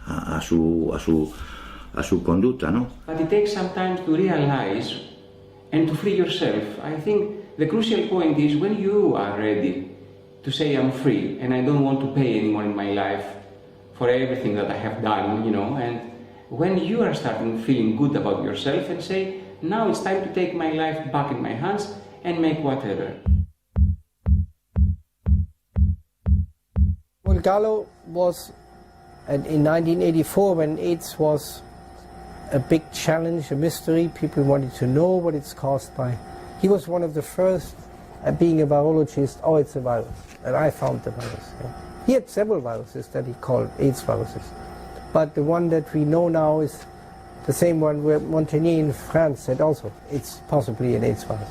a su conducta, ¿no? But it takes some time to realize and to free yourself. I think the crucial point is when you are ready to say I'm free and I don't want to pay anymore in my life for everything that I have done, and when you are starting feeling good about yourself and say, now it's time to take my life back in my hands and make whatever. Well, Gallo was, in 1984, when AIDS was a big challenge, a mystery, people wanted to know what it's caused by. He was one of the first, being a virologist, it's a virus, and I found the virus. Yeah. He had several viruses that he called AIDS viruses, but the one that we know now is the same one where Montagnier in France said also, it's possibly an AIDS virus.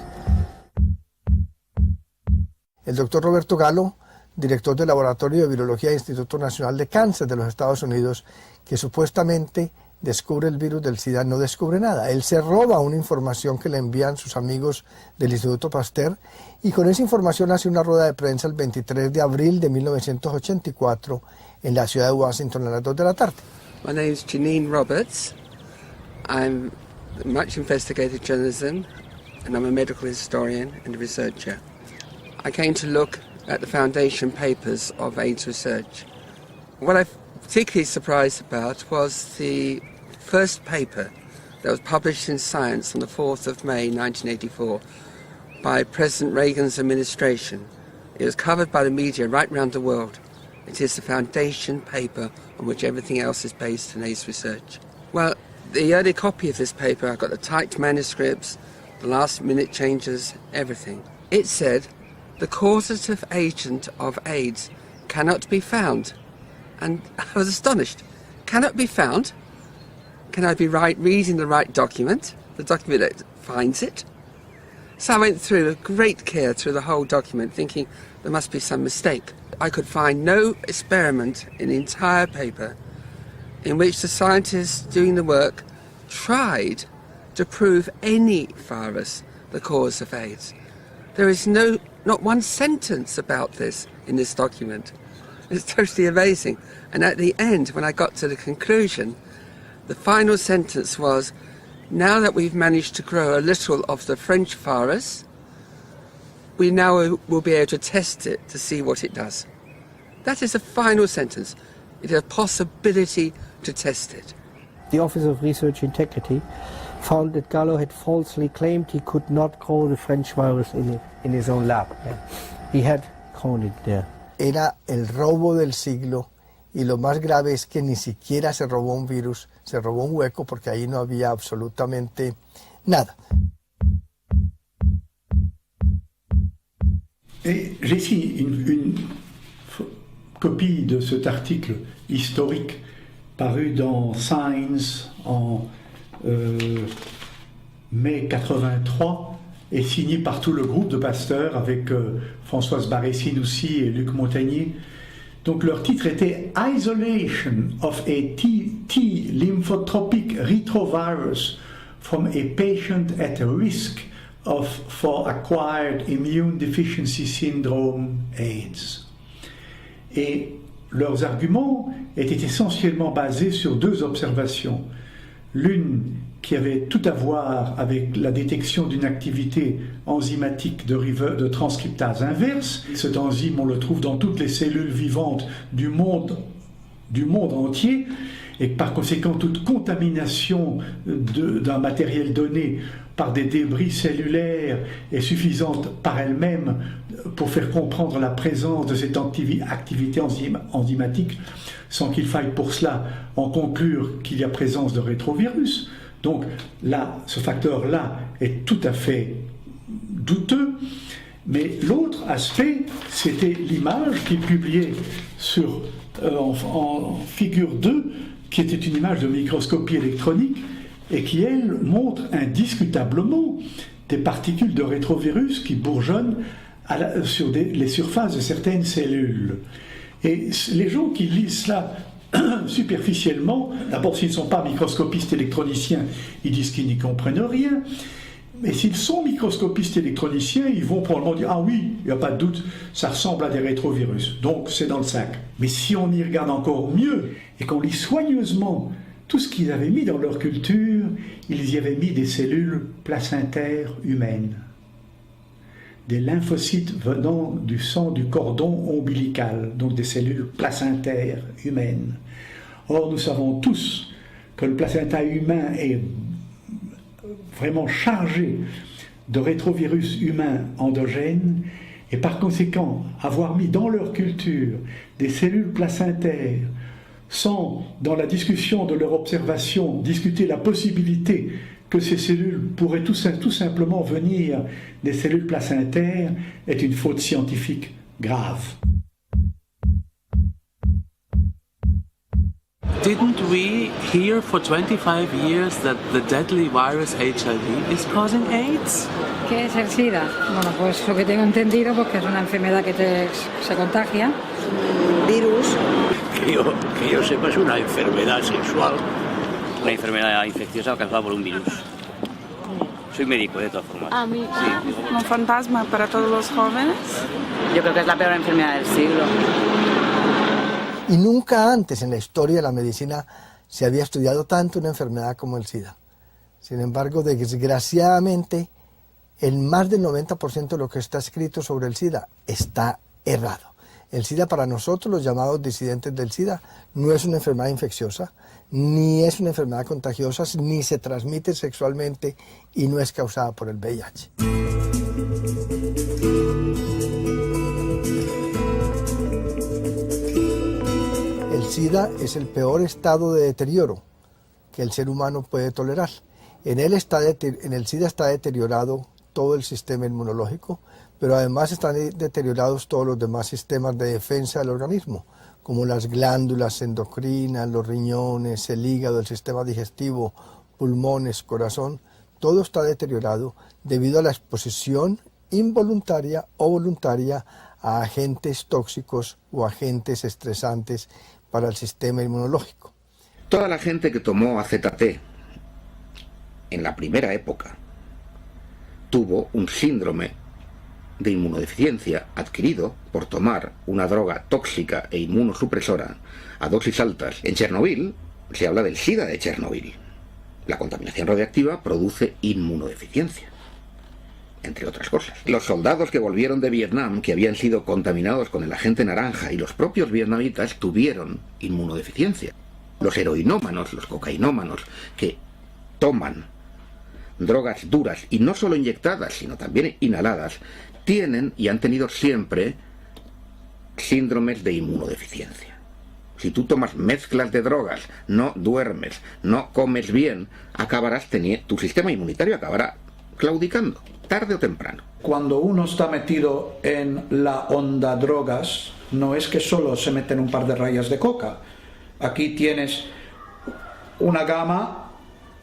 El doctor Roberto Gallo, director del Laboratorio de Virología del Instituto Nacional de Cáncer de los Estados Unidos, que supuestamente descubre el virus del SIDA, no descubre nada. Él se roba una información que le envían sus amigos del Instituto Pasteur y con esa información hace una rueda de prensa el 23 de abril de 1984 en la ciudad de Washington a las 2 de la tarde. My name is Janine Roberts. I'm much investigative journalism and I'm a medical historian and a researcher. I came to look at the foundation papers of AIDS research. What I'm particularly surprised about was the first paper that was published in Science on the 4th of May 1984 by President Reagan's administration. It was covered by the media right around the world. It is the foundation paper on which everything else is based in AIDS research. Well, the early copy of this paper, I got the typed manuscripts, the last minute changes, everything. It said, the causative agent of AIDS cannot be found. And I was astonished. Cannot be found? Can I be reading the right document? The document that finds it? So I went through with great care through the whole document, thinking there must be some mistake. I could find no experiment in the entire paper in which the scientists doing the work tried to prove any virus the cause of AIDS. There is not one sentence about this in this document. It's totally amazing. And at the end, when I got to the conclusion, the final sentence was, now that we've managed to grow a little of the French virus, we now will be able to test it to see what it does. That is the final sentence. It is a possibility to test it. The Office of Research Integrity found that Gallo had falsely claimed he could not grow the French virus in his own lab. Yeah. He had grown it there. Era el robo del siglo y lo más grave es que ni siquiera se robó un virus, se robó un hueco porque ahí no había absolutamente nada. Et j'ai ici une copie de cet article historique paru dans Science en mai 83 et signé par tout le groupe de Pasteur avec Françoise Barré-Sinoussi et Luc Montagnier. Donc leur titre était Isolation of a T lymphotropic retrovirus from a patient at a risk for acquired immune deficiency syndrome AIDS. Et leurs arguments étaient essentiellement basés sur deux observations. L'une qui avait tout à voir avec la détection d'une activité enzymatique de transcriptase inverse. Cet enzyme, on le trouve dans toutes les cellules vivantes du monde entier, et par conséquent, toute contamination d'un matériel donné par des débris cellulaires est suffisante par elle-même pour faire comprendre la présence de cette activité enzymatique, sans qu'il faille pour cela en conclure qu'il y a présence de rétrovirus. Donc là, ce facteur-là est tout à fait douteux. Mais l'autre aspect, c'était l'image qu'il publiait en figure 2, qui était une image de microscopie électronique et qui, elle, montre indiscutablement des particules de rétrovirus qui bourgeonnent sur les surfaces de certaines cellules. Et les gens qui lisent cela superficiellement, d'abord s'ils ne sont pas microscopistes électroniciens, ils disent qu'ils n'y comprennent rien. Mais s'ils sont microscopistes électroniciens, ils vont probablement dire « Ah oui, il n'y a pas de doute, ça ressemble à des rétrovirus, donc c'est dans le sac. » Mais si on y regarde encore mieux et qu'on lit soigneusement tout ce qu'ils avaient mis dans leur culture, ils y avaient mis des cellules placentaires humaines, des lymphocytes venant du sang du cordon ombilical, donc des cellules placentaires humaines. Or, nous savons tous que le placenta humain est vraiment chargé de rétrovirus humains endogènes, et par conséquent, avoir mis dans leur culture des cellules placentaires sans, dans la discussion de leur observation, discuter la possibilité que ces cellules pourraient tout simplement venir des cellules placentaires, est une faute scientifique grave. Didn't we hear for 25 years that the deadly virus HIV is causing AIDS? ¿Qué es el SIDA? Bueno, pues lo que tengo entendido, porque es una enfermedad que se contagia. Virus. Que yo sepa, es una enfermedad sexual. Una enfermedad infecciosa causada por un virus. Soy médico, de todas formas. A mí, sí. Un fantasma para todos los jóvenes. Yo creo que es la peor enfermedad del siglo. Y nunca antes en la historia de la medicina se había estudiado tanto una enfermedad como el SIDA. Sin embargo, desgraciadamente, el más del 90% de lo que está escrito sobre el SIDA está errado. El SIDA, para nosotros, los llamados disidentes del SIDA, no es una enfermedad infecciosa, ni es una enfermedad contagiosa, ni se transmite sexualmente y no es causada por el VIH. El SIDA es el peor estado de deterioro que el ser humano puede tolerar. En el SIDA está deteriorado todo el sistema inmunológico, pero además están deteriorados todos los demás sistemas de defensa del organismo, como las glándulas endocrinas, los riñones, el hígado, el sistema digestivo, pulmones, corazón. Todo está deteriorado debido a la exposición involuntaria o voluntaria a agentes tóxicos o agentes estresantes para el sistema inmunológico. Toda la gente que tomó AZT en la primera época tuvo un síndrome de inmunodeficiencia adquirido por tomar una droga tóxica e inmunosupresora a dosis altas. En Chernobyl se habla del SIDA de Chernobyl. La contaminación radiactiva produce inmunodeficiencia, entre otras cosas. Los soldados que volvieron de Vietnam, que habían sido contaminados con el agente naranja, y los propios vietnamitas tuvieron inmunodeficiencia. Los heroinómanos, los cocainómanos, que toman drogas duras, y no solo inyectadas, sino también inhaladas, tienen y han tenido siempre síndromes de inmunodeficiencia. Si tú tomas mezclas de drogas, no duermes, no comes bien, tu sistema inmunitario acabará claudicando, tarde o temprano. Cuando uno está metido en la onda drogas, no es que solo se meten un par de rayas de coca. Aquí tienes una gama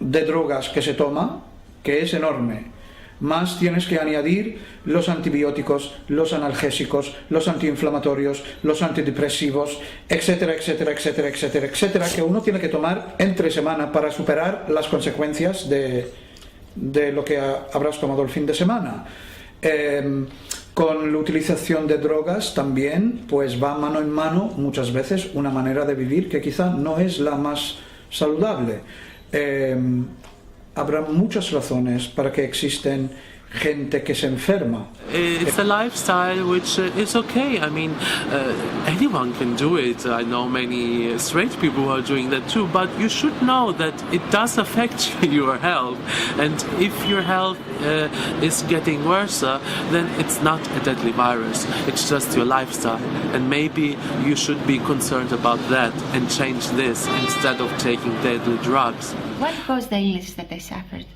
de drogas que se toma, que es enorme. Más tienes que añadir los antibióticos, los analgésicos, los antiinflamatorios, los antidepresivos, etcétera, etcétera, etcétera, etcétera, etcétera, que uno tiene que tomar entre semana para superar las consecuencias de lo que habrás tomado el fin de semana. Con la utilización de drogas también pues va mano en mano muchas veces una manera de vivir que quizá no es la más saludable. Habrá muchas razones para que existen gente que se enferma. It's a lifestyle which is okay. I mean, anyone can do it. I know many straight people who are doing that too, but you should know that it does affect your health. And if your health is getting worse, then it's not a deadly virus. It's just your lifestyle. And maybe you should be concerned about that and change this instead of taking deadly drugs. What caused the illness that I suffered?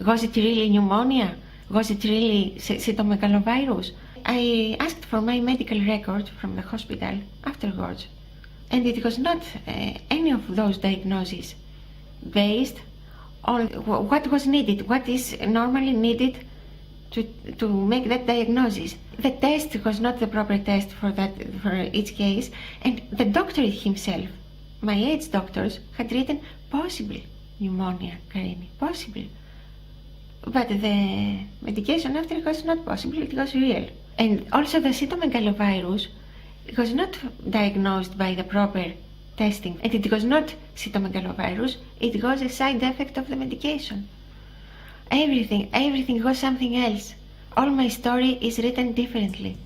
Was it really pneumonia? Was it really cytomegalovirus? I asked for my medical record from the hospital afterwards, and it was not any of those diagnoses based on what was needed, what is normally needed to make that diagnosis. The test was not the proper test for each case, and the doctor himself, my age doctors, had written possible pneumonia, Karini, possible. But the medication after was not possible, it was real. And also the cytomegalovirus was not diagnosed by the proper testing, and it was not cytomegalovirus, it was a side effect of the medication. Everything was something else. All my story is written differently.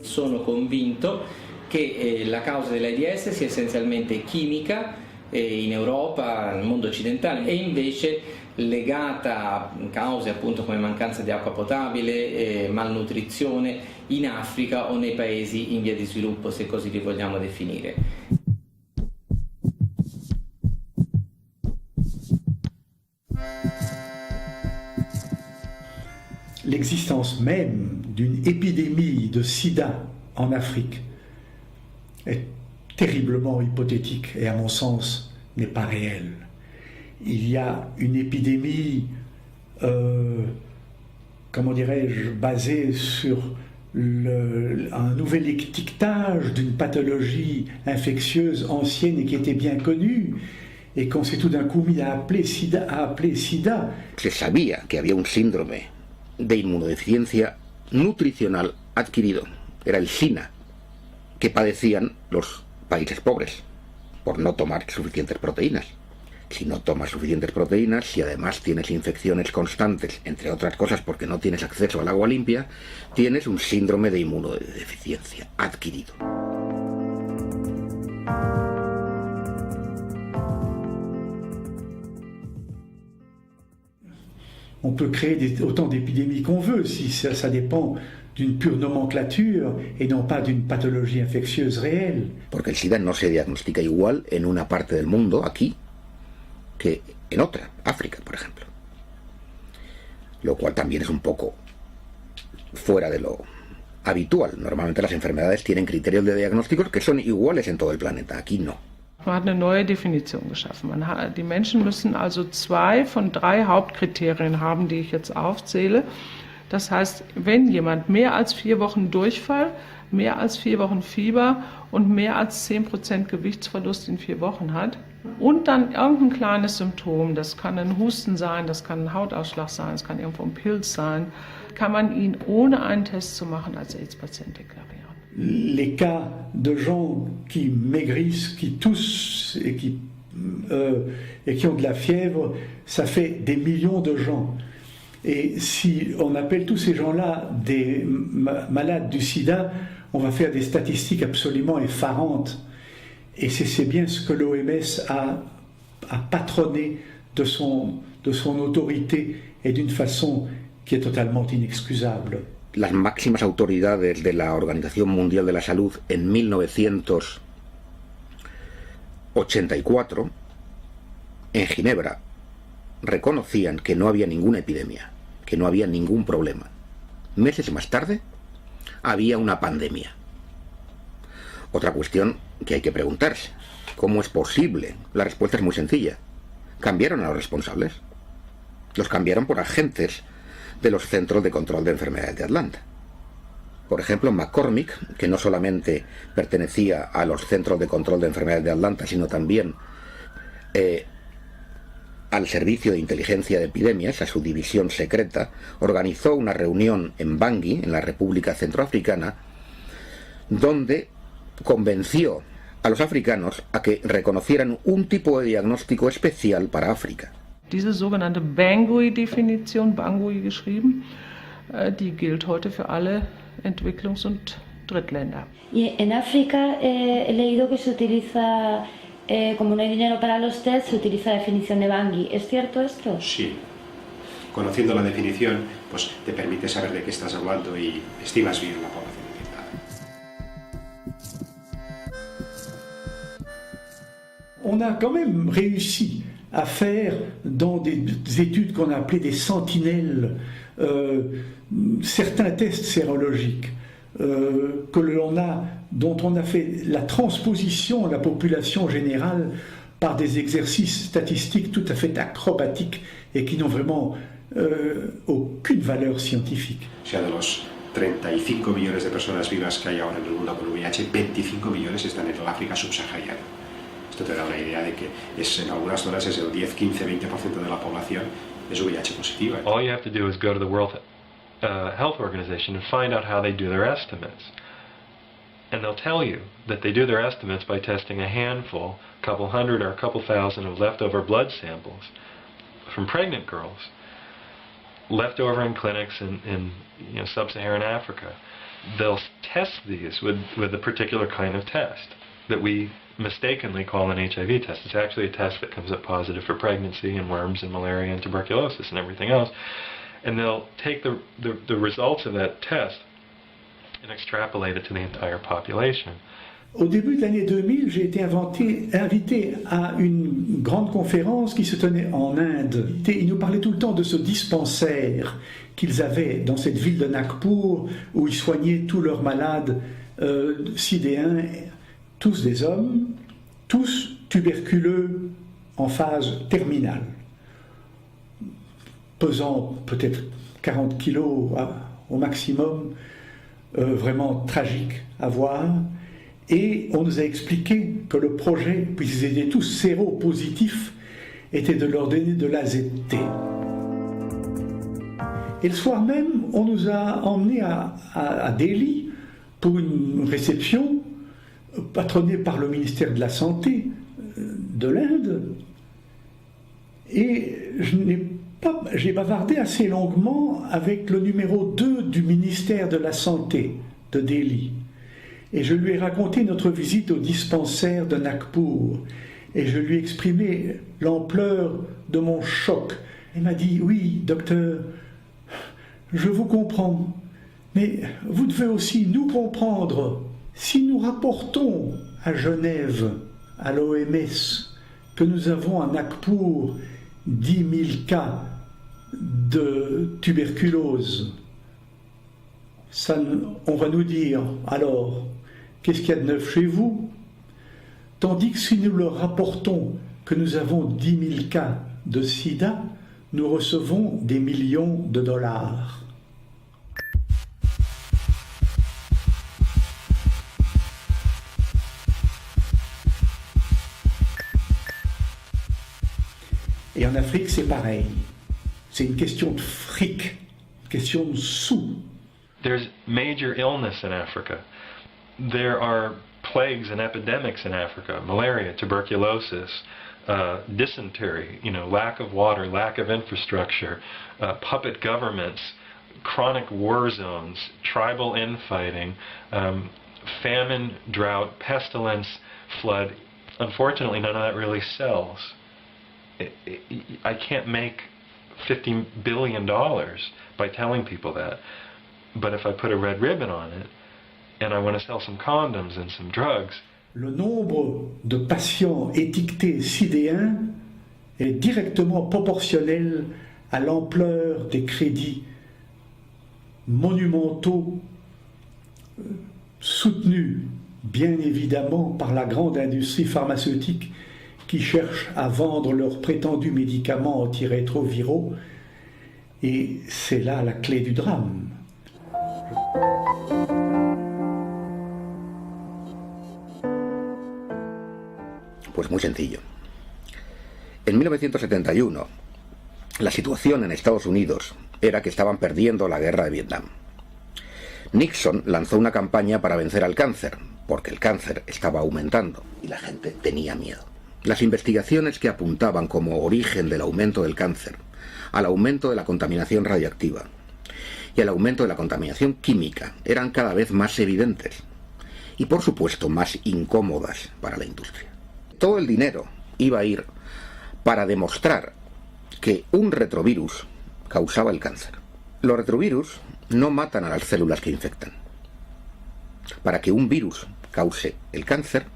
Sono convinto che la causa dell'AIDS sia essenzialmente chimica in Europa, nel mondo occidentale, e invece legata a cause appunto come mancanza di acqua potabile, malnutrizione in Africa o nei paesi in via di sviluppo, se così li vogliamo definire. L'existence même d'une épidémie de sida en Afrique est terriblement hypothétique et à mon sens n'est pas réelle. Il y a une épidémie, comment dirais-je, basée sur un nouvel étiquetage d'une pathologie infectieuse ancienne et qui était bien connue et qu'on s'est tout d'un coup mis à appeler sida. Se sabía que había un síndrome de inmunodeficiencia nutricional adquirido, era el SINA, que padecían los países pobres por no tomar suficientes proteínas. Si no tomas suficientes proteínas, si además tienes infecciones constantes, entre otras cosas porque no tienes acceso al agua limpia, tienes un síndrome de inmunodeficiencia adquirido. On peut créer autant d'épidémies qu'on veut, si ça dépend d'une pure nomenclature et non pas d'une pathologie infectieuse réelle. Porque el SIDA no se diagnostica igual en una parte del mundo, aquí, que en otra, África, por ejemplo. Lo cual también es un poco fuera de lo habitual. Normalmente las enfermedades tienen criterios de diagnósticos que son iguales en todo el planeta, aquí no. Man hat eine neue Definition geschaffen. Die Menschen müssen also 2 von 3 Hauptkriterien haben, die ich jetzt aufzähle. Das heißt, wenn jemand mehr als 4 Wochen Durchfall, mehr als 4 Wochen Fieber und mehr als 10% Gewichtsverlust in 4 Wochen hat und dann irgendein kleines Symptom, das kann ein Husten sein, das kann ein Hautausschlag sein, das kann irgendwo ein Pilz sein, kann man ihn ohne einen Test zu machen als AIDS-Patient deklarieren. Les cas de gens qui maigrissent, qui toussent et qui ont de la fièvre, ça fait des millions de gens. Et si on appelle tous ces gens-là des malades du sida, on va faire des statistiques absolument effarantes. Et c'est bien ce que l'OMS a patronné de son autorité et d'une façon qui est totalement inexcusable. Las máximas autoridades de la Organización Mundial de la Salud en 1984, en Ginebra, reconocían que no había ninguna epidemia, que no había ningún problema. Meses más tarde, había una pandemia. Otra cuestión que hay que preguntarse, ¿cómo es posible? La respuesta es muy sencilla. Cambiaron a los responsables. Los cambiaron por agentes de los Centros de Control de Enfermedades de Atlanta. Por ejemplo, McCormick, que no solamente pertenecía a los Centros de Control de Enfermedades de Atlanta, sino también al Servicio de Inteligencia de Epidemias, a su división secreta, organizó una reunión en Bangui, en la República Centroafricana, donde convenció a los africanos a que reconocieran un tipo de diagnóstico especial para África. Diese sogenannte Bangui-Definition, Bangui geschrieben, die gilt heute für alle Entwicklungs- und Drittländer. Y en África he leído que se utiliza, como no hay dinero para los test, se utiliza la definición de Bangui. ¿Es cierto esto? Sí. Conociendo la definición, pues te permite saber de qué estás hablando y estimas bien la población infectada. On a quand même réussi à faire dans des études qu'on a appelées des sentinelles, certains tests sérologiques dont on a fait la transposition à la population générale par des exercices statistiques tout à fait acrobatiques et qui n'ont vraiment aucune valeur scientifique. O sea, de los 35 millones de personas vivas que hay ahora en el mundo con VIH, 25 millones están en el África subsahariana. Esto te da una idea de que en algunas zonas es el 10, 15, 20% de la población es VIH positiva. All you have to do is go to the World Health Organization and find out how they do their estimates. And they'll tell you that they do their estimates by testing a handful, a couple hundred or a couple thousand of leftover blood samples from pregnant girls, left over in clinics in sub-Saharan Africa. They'll test these with a particular kind of test that we mistakenly call an HIV test. It's actually a test that comes up positive for pregnancy and worms and malaria and tuberculosis and everything else. And they'll take the results of that test and extrapolate it to the entire population. Au début de l'année 2000, j'ai été invité à une grande conférence qui se tenait en Inde. Ils nous parlaient tout le temps de ce dispensaire qu'ils avaient dans cette ville de Nagpur où ils soignaient tous leurs malades sidéens, tous des hommes, tous tuberculeux en phase terminale, pesant peut-être 40 kilos au maximum, vraiment tragique à voir. Et on nous a expliqué que le projet, puisqu'ils étaient tous séropositifs, était de leur donner de l'AZT. Et le soir même, on nous a emmenés à Delhi pour une réception patronnée par le ministère de la Santé de l'Inde. Et j'ai bavardé assez longuement avec le numéro 2 du ministère de la Santé de Delhi. Et je lui ai raconté notre visite au dispensaire de Nagpur. Et je lui ai exprimé l'ampleur de mon choc. Il m'a dit, oui, docteur, je vous comprends, mais vous devez aussi nous comprendre. Si nous rapportons à Genève, à l'OMS, que nous avons à Nagpur 10 000 cas de tuberculose, on va nous dire, alors, qu'est-ce qu'il y a de neuf chez vous? Tandis que si nous leur rapportons que nous avons 10 000 cas de sida, nous recevons des millions de dollars. Et en Afrique, c'est pareil. C'est une question de fric, une question de sous. There's major illness in Africa. There are plagues and epidemics in Africa: malaria, tuberculosis, dysentery, lack of water, lack of infrastructure, puppet governments, chronic war zones, tribal infighting, famine, drought, pestilence, flood. Unfortunately, none of that really sells. I can't make $50 billion by telling people that. But if I put a red ribbon on it, and I want to sell some condoms and some drugs. Le nombre de patients étiquetés sidéens est directement proportionnel à l'ampleur des crédits monumentaux soutenus bien évidemment par la grande industrie pharmaceutique qui cherche à vendre leurs prétendus médicaments antirétroviraux. Et c'est là la clé du drame. Pues muy sencillo. En 1971, la situación en Estados Unidos era que estaban perdiendo la guerra de Vietnam. Nixon lanzó una campaña para vencer al cáncer, porque el cáncer estaba aumentando y la gente tenía miedo. Las investigaciones que apuntaban como origen del aumento del cáncer al aumento de la contaminación radiactiva y al aumento de la contaminación química eran cada vez más evidentes y, por supuesto, más incómodas para la industria. Todo el dinero iba a ir para demostrar que un retrovirus causaba el cáncer. Los retrovirus no matan a las células que infectan. Para que un virus cause el cáncer,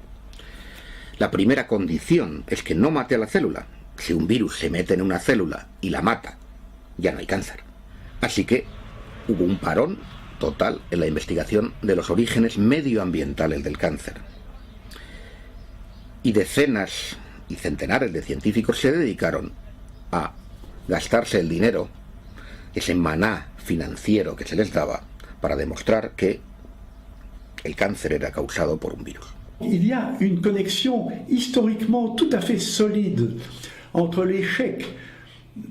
la primera condición es que no mate a la célula si un virus se mete en una célula y la mata, ya no hay cáncer. Así que hubo un parón total en la investigación de los orígenes medioambientales del cáncer. Y decenas y centenares de científicos se dedicaron a gastarse el dinero, ese maná financiero que se les daba, para demostrar que el cáncer era causado por un virus. Il y a une connexion historiquement tout à fait solide entre l'échec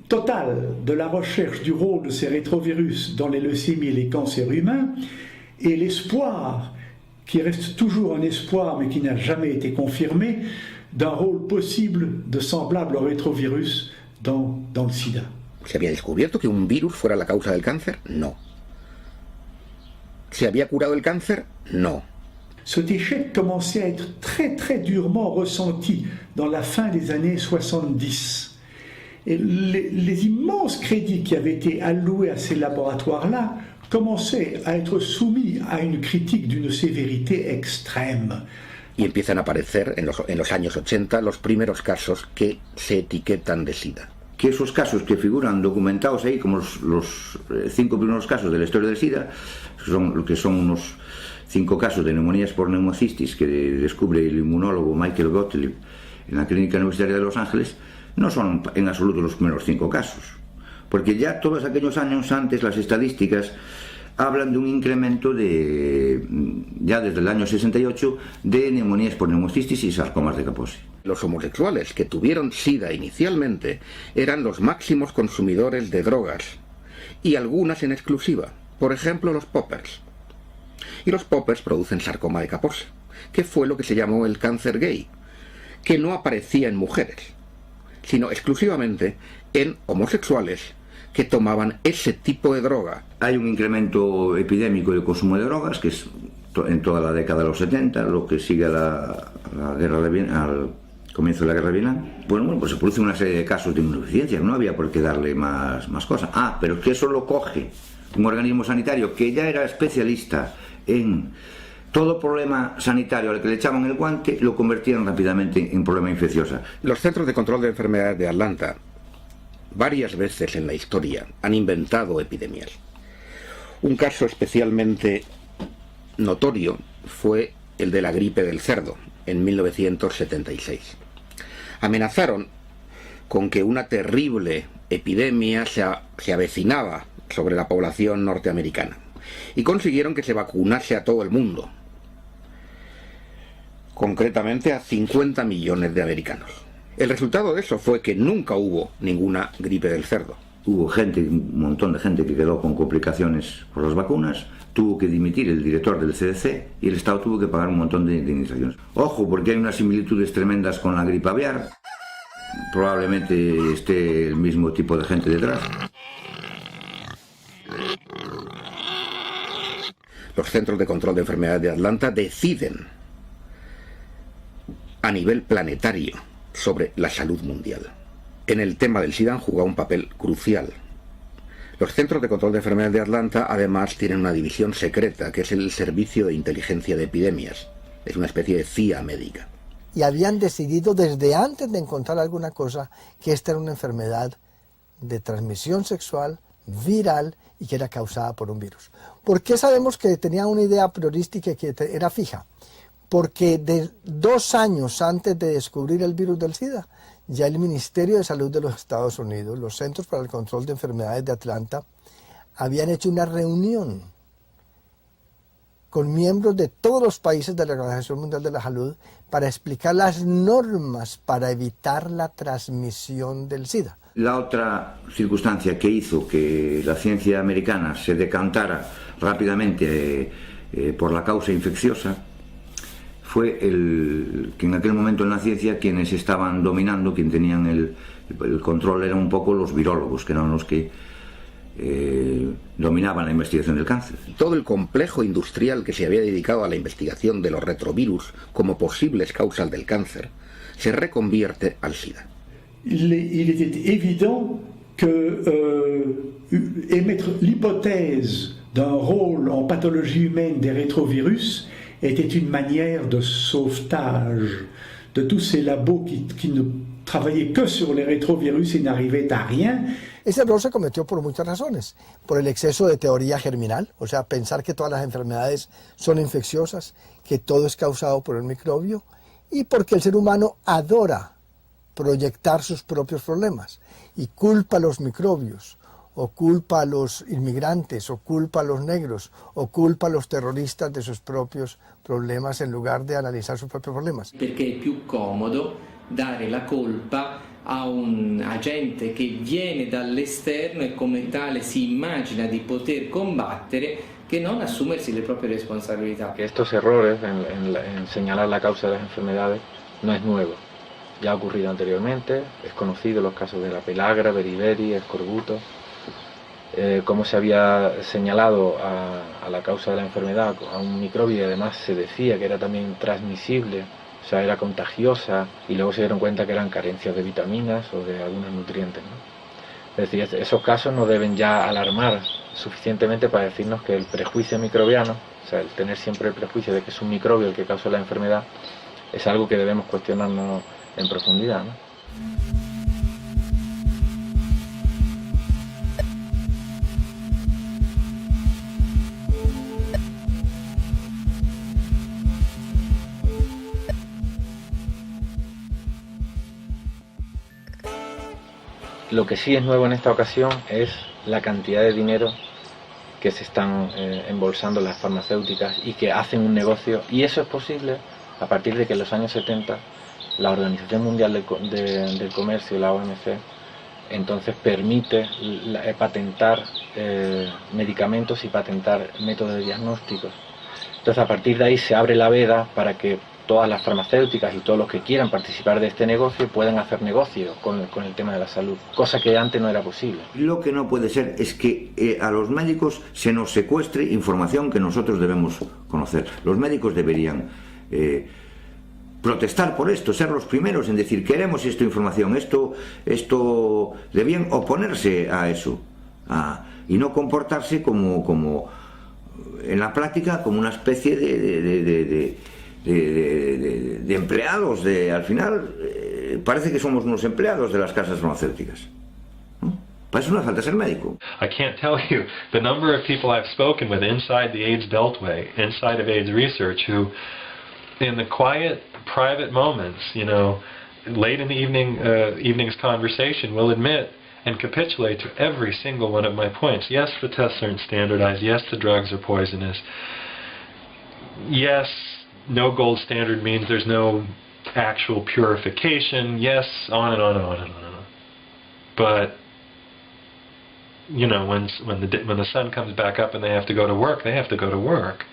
total de la recherche du rôle de ces rétrovirus dans les leucémies et les cancers humains et l'espoir, qui reste toujours un espoir mais qui n'a jamais été confirmé, d'un rôle possible de semblable rétrovirus dans le sida. ¿Se había descubierto que un virus fuera la causa del cáncer? No. ¿Se había curado el cáncer? No. Cet échec commençait à être très très durement ressenti dans la fin des années 70. Et les immenses crédits qui avaient été alloués à ces laboratoires-là commençaient à être soumis à une critique d'une sévérité extrême. Y empiezan a aparecer en los años 80 los primeros casos que se etiquetan de SIDA. Que esos casos que figuran documentados ahí como los 5 primeros casos de la historia del SIDA, que son unos 5 casos de neumonías por neumocistis que descubre el inmunólogo Michael Gottlieb en la Clínica Universitaria de Los Ángeles, no son en absoluto los primeros 5 casos, porque ya todos aquellos años antes las estadísticas hablan de un incremento ya desde el año 68 de neumonías por neumocistis y sarcomas de Kaposi. Los homosexuales que tuvieron SIDA inicialmente eran los máximos consumidores de drogas, y algunas en exclusiva, por ejemplo los poppers. Y los poppers producen sarcoma de Kaposi, que fue lo que se llamó el cáncer gay, que no aparecía en mujeres, sino exclusivamente en homosexuales que tomaban ese tipo de droga. Hay un incremento epidémico de consumo de drogas, que es en toda la década de los 70, lo que sigue a la guerra de Vietnam, al comienzo de la guerra de Vietnam. Bueno, pues se produce una serie de casos de inmunodeficiencia, no había por qué darle más cosas. Pero es que eso lo coge un organismo sanitario que ya era especialista en todo problema sanitario al que le echaban el guante, lo convertían rápidamente en problema infeccioso. Los Centros de Control de Enfermedades de Atlanta varias veces en la historia han inventado epidemias. Un caso especialmente notorio fue el de la gripe del cerdo, en 1976. Amenazaron con que una terrible epidemia se avecinaba sobre la población norteamericana y consiguieron que se vacunase a todo el mundo, concretamente a 50 millones de americanos. El resultado de eso fue que nunca hubo ninguna gripe del cerdo. Hubo un montón de gente que quedó con complicaciones por las vacunas, tuvo que dimitir el director del CDC y el Estado tuvo que pagar un montón de indemnizaciones. Ojo, porque hay unas similitudes tremendas con la gripe aviar. Probablemente esté el mismo tipo de gente detrás. Los Centros de Control de Enfermedades de Atlanta deciden a nivel planetario sobre la salud mundial. En el tema del SIDA han jugado un papel crucial. Los Centros de Control de Enfermedades de Atlanta además tienen una división secreta que es el Servicio de Inteligencia de Epidemias. Es una especie de CIA médica. Y habían decidido desde antes de encontrar alguna cosa que esta era una enfermedad de transmisión sexual, viral y que era causada por un virus. ¿Por qué sabemos que tenía una idea priorística que era fija? Porque 2 años antes de descubrir el virus del SIDA, ya el Ministerio de Salud de los Estados Unidos, los Centros para el Control de Enfermedades de Atlanta, habían hecho una reunión con miembros de todos los países de la Organización Mundial de la Salud para explicar las normas para evitar la transmisión del SIDA. La otra circunstancia que hizo que la ciencia americana se decantara rápidamente por la causa infecciosa fue que en aquel momento en la ciencia quienes estaban dominando, quien tenían el control eran un poco los virólogos, que eran los que dominaban la investigación del cáncer. Todo el complejo industrial que se había dedicado a la investigación de los retrovirus como posibles causas del cáncer se reconvierte al SIDA. Il était évident que émettre l'hypothèse d'un rôle en pathologie humaine des rétrovirus était une manière de sauvetage de tous ces labos qui ne travaillait que sur les rétrovirus et n'arrivait à rien. Ese error se cometió por muchas razones, por el exceso de teoría germinal, o sea, pensar que todas las enfermedades son infecciosas, que todo es causado por el microbio, y porque el ser humano adora proyectar sus propios problemas y culpa a los microbios, o culpa a los inmigrantes, o culpa a los negros, o culpa a los terroristas de sus propios problemas en lugar de analizar sus propios problemas. Perché è più comodo dare la colpa a un agente che viene dall'esterno e come tale si immagina di poter combattere che non assumersi le proprie responsabilità. Que estos errores en señalar la causa de las enfermedades no es nuevo. Ya ha ocurrido anteriormente, es conocido los casos de la pelagra, beriberi, escorbuto, cómo se había señalado a la causa de la enfermedad a un microbio y además se decía que era también transmisible, o sea, era contagiosa, y luego se dieron cuenta que eran carencias de vitaminas o de algunos nutrientes, ¿no? Es decir, esos casos nos deben ya alarmar suficientemente para decirnos que el prejuicio microbiano, o sea, el tener siempre el prejuicio de que es un microbio el que causa la enfermedad, es algo que debemos cuestionarnos en profundidad, ¿no? Lo que sí es nuevo en esta ocasión es la cantidad de dinero que se están embolsando las farmacéuticas y que hacen un negocio, y eso es posible a partir de que en los años 70 la Organización Mundial del Comercio, la OMC, entonces permite patentar medicamentos y patentar métodos de diagnósticos. Entonces a partir de ahí se abre la veda para que todas las farmacéuticas y todos los que quieran participar de este negocio puedan hacer negocio con el tema de la salud, cosa que antes no era posible. Lo que no puede ser es que a los médicos se nos secuestre información que nosotros debemos conocer. Los médicos deberían protestar por esto, ser los primeros en decir queremos esta información, esto debían oponerse a eso, y no comportarse como en la práctica como una especie de empleados, al final parece que somos unos empleados de las casas farmacéuticas, ¿no? Para eso no hace falta ser médico. I can't tell you the number of people I've spoken with inside the AIDS Beltway, inside of AIDS research, who in the quiet, private moments, you know, late in the evening's conversation will admit and capitulate to every single one of my points. Yes, the tests aren't standardized. Yes, the drugs are poisonous. Yes, no gold standard means there's no actual purification. Yes, on and on and on and on. But you know, when the sun comes back up and they have to go to work, they have to go to work.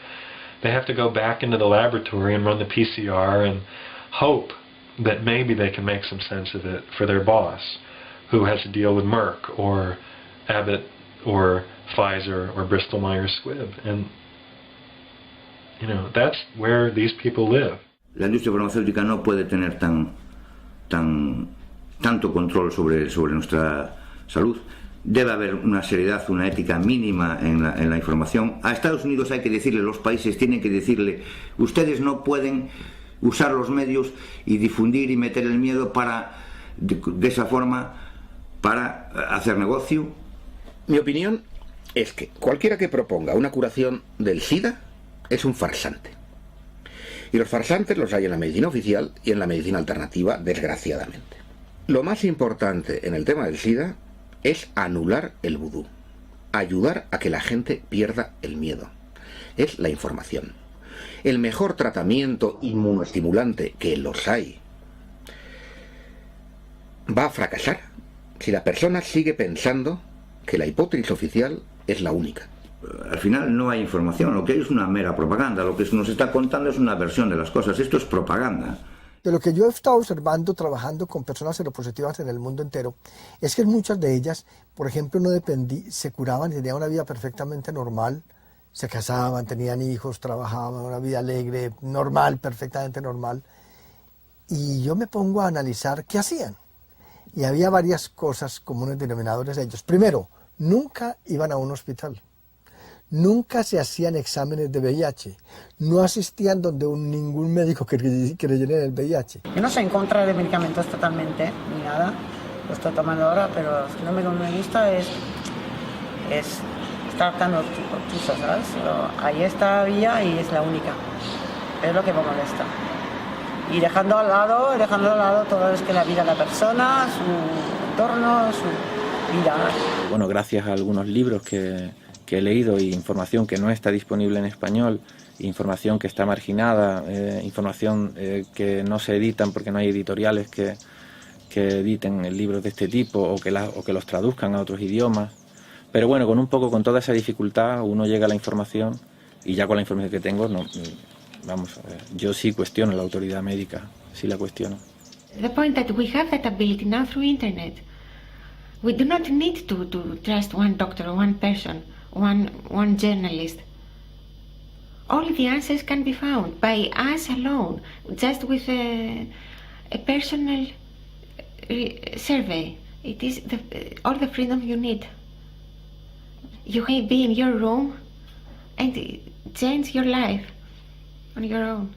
They have to go back into the laboratory and run the PCR and hope that maybe they can make some sense of it for their boss, who has to deal with Merck or Abbott or Pfizer or Bristol Myers Squibb. And you know, that's where these people live. La industria farmacéutica no puede tener tanto control sobre nuestra salud. Debe haber una seriedad, una ética mínima en la información. A Estados Unidos hay que decirle, los países tienen que decirle, ustedes no pueden usar los medios y difundir y meter el miedo de esa forma para hacer negocio. Mi opinión es que cualquiera que proponga una curación del SIDA es un farsante. Y los farsantes los hay en la medicina oficial y en la medicina alternativa, desgraciadamente. Lo más importante en el tema del SIDA es anular el vudú, ayudar a que la gente pierda el miedo. Es la información. El mejor tratamiento inmunoestimulante, que los hay, va a fracasar si la persona sigue pensando que la hipótesis oficial es la única. Al final no hay información, lo que hay es una mera propaganda, lo que nos está contando es una versión de las cosas, esto es propaganda. De lo que yo he estado observando trabajando con personas seropositivas en el mundo entero, es que muchas de ellas, por ejemplo, se curaban y tenían una vida perfectamente normal, se casaban, tenían hijos, trabajaban, una vida alegre, normal, perfectamente normal. Y yo me pongo a analizar qué hacían. Y había varias cosas comunes denominadores de ellos. Primero, nunca iban a un hospital. nunca se hacían exámenes de VIH, no asistían donde ningún médico creyera en el VIH. Yo no soy en contra de medicamentos totalmente, ni nada, lo estoy tomando ahora, pero lo que no me gusta es estar tan obtuso, ¿sabes? Pero ahí está vía y es la única, es lo que me molesta. Y dejando al lado todo es que la vida de la persona, su entorno, su vida. Bueno, gracias a algunos libros que he leído y información que no está disponible en español, información que está marginada, información que no se editan porque no hay editoriales que editen libros de este tipo o que los traduzcan a otros idiomas. Pero bueno, con toda esa dificultad uno llega a la información y ya con la información que tengo, yo sí cuestiono la autoridad médica, sí la cuestiono. The point that we have that ability now through internet. We do not need to trust one doctor or one person, one journalist. All the answers can be found by us alone, just with a personal survey. It is all the freedom you need. You can be in your room and change your life on your own.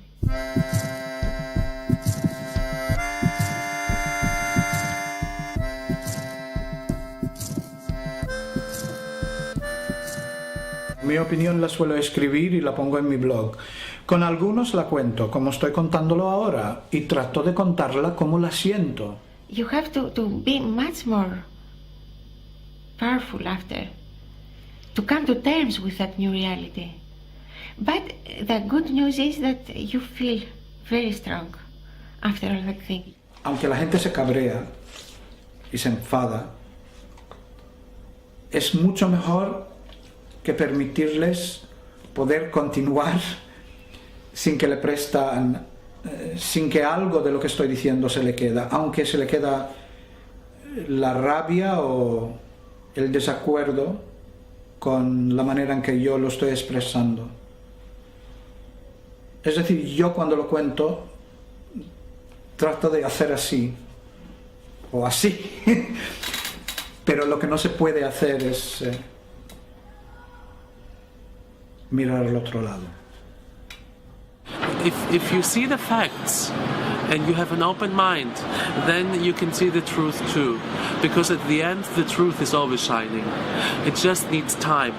Mi opinión la suelo escribir y la pongo en mi blog. Con algunos la cuento como estoy contándolo ahora y trato de contarla como la siento. You have to be much more powerful after, to come to terms with that new reality. But the good news is that you feel very strong after all that thing. Aunque la gente se cabrea y se enfada, es mucho mejor que permitirles poder continuar sin que sin que algo de lo que estoy diciendo se le queda, aunque se le queda la rabia o el desacuerdo con la manera en que yo lo estoy expresando. Es decir, yo cuando lo cuento trato de hacer así o así, pero lo que no se puede hacer es mirar al otro lado. If you see the facts and you have an open mind, then you can see the truth too. Because at the end, the truth is always shining. It just needs time.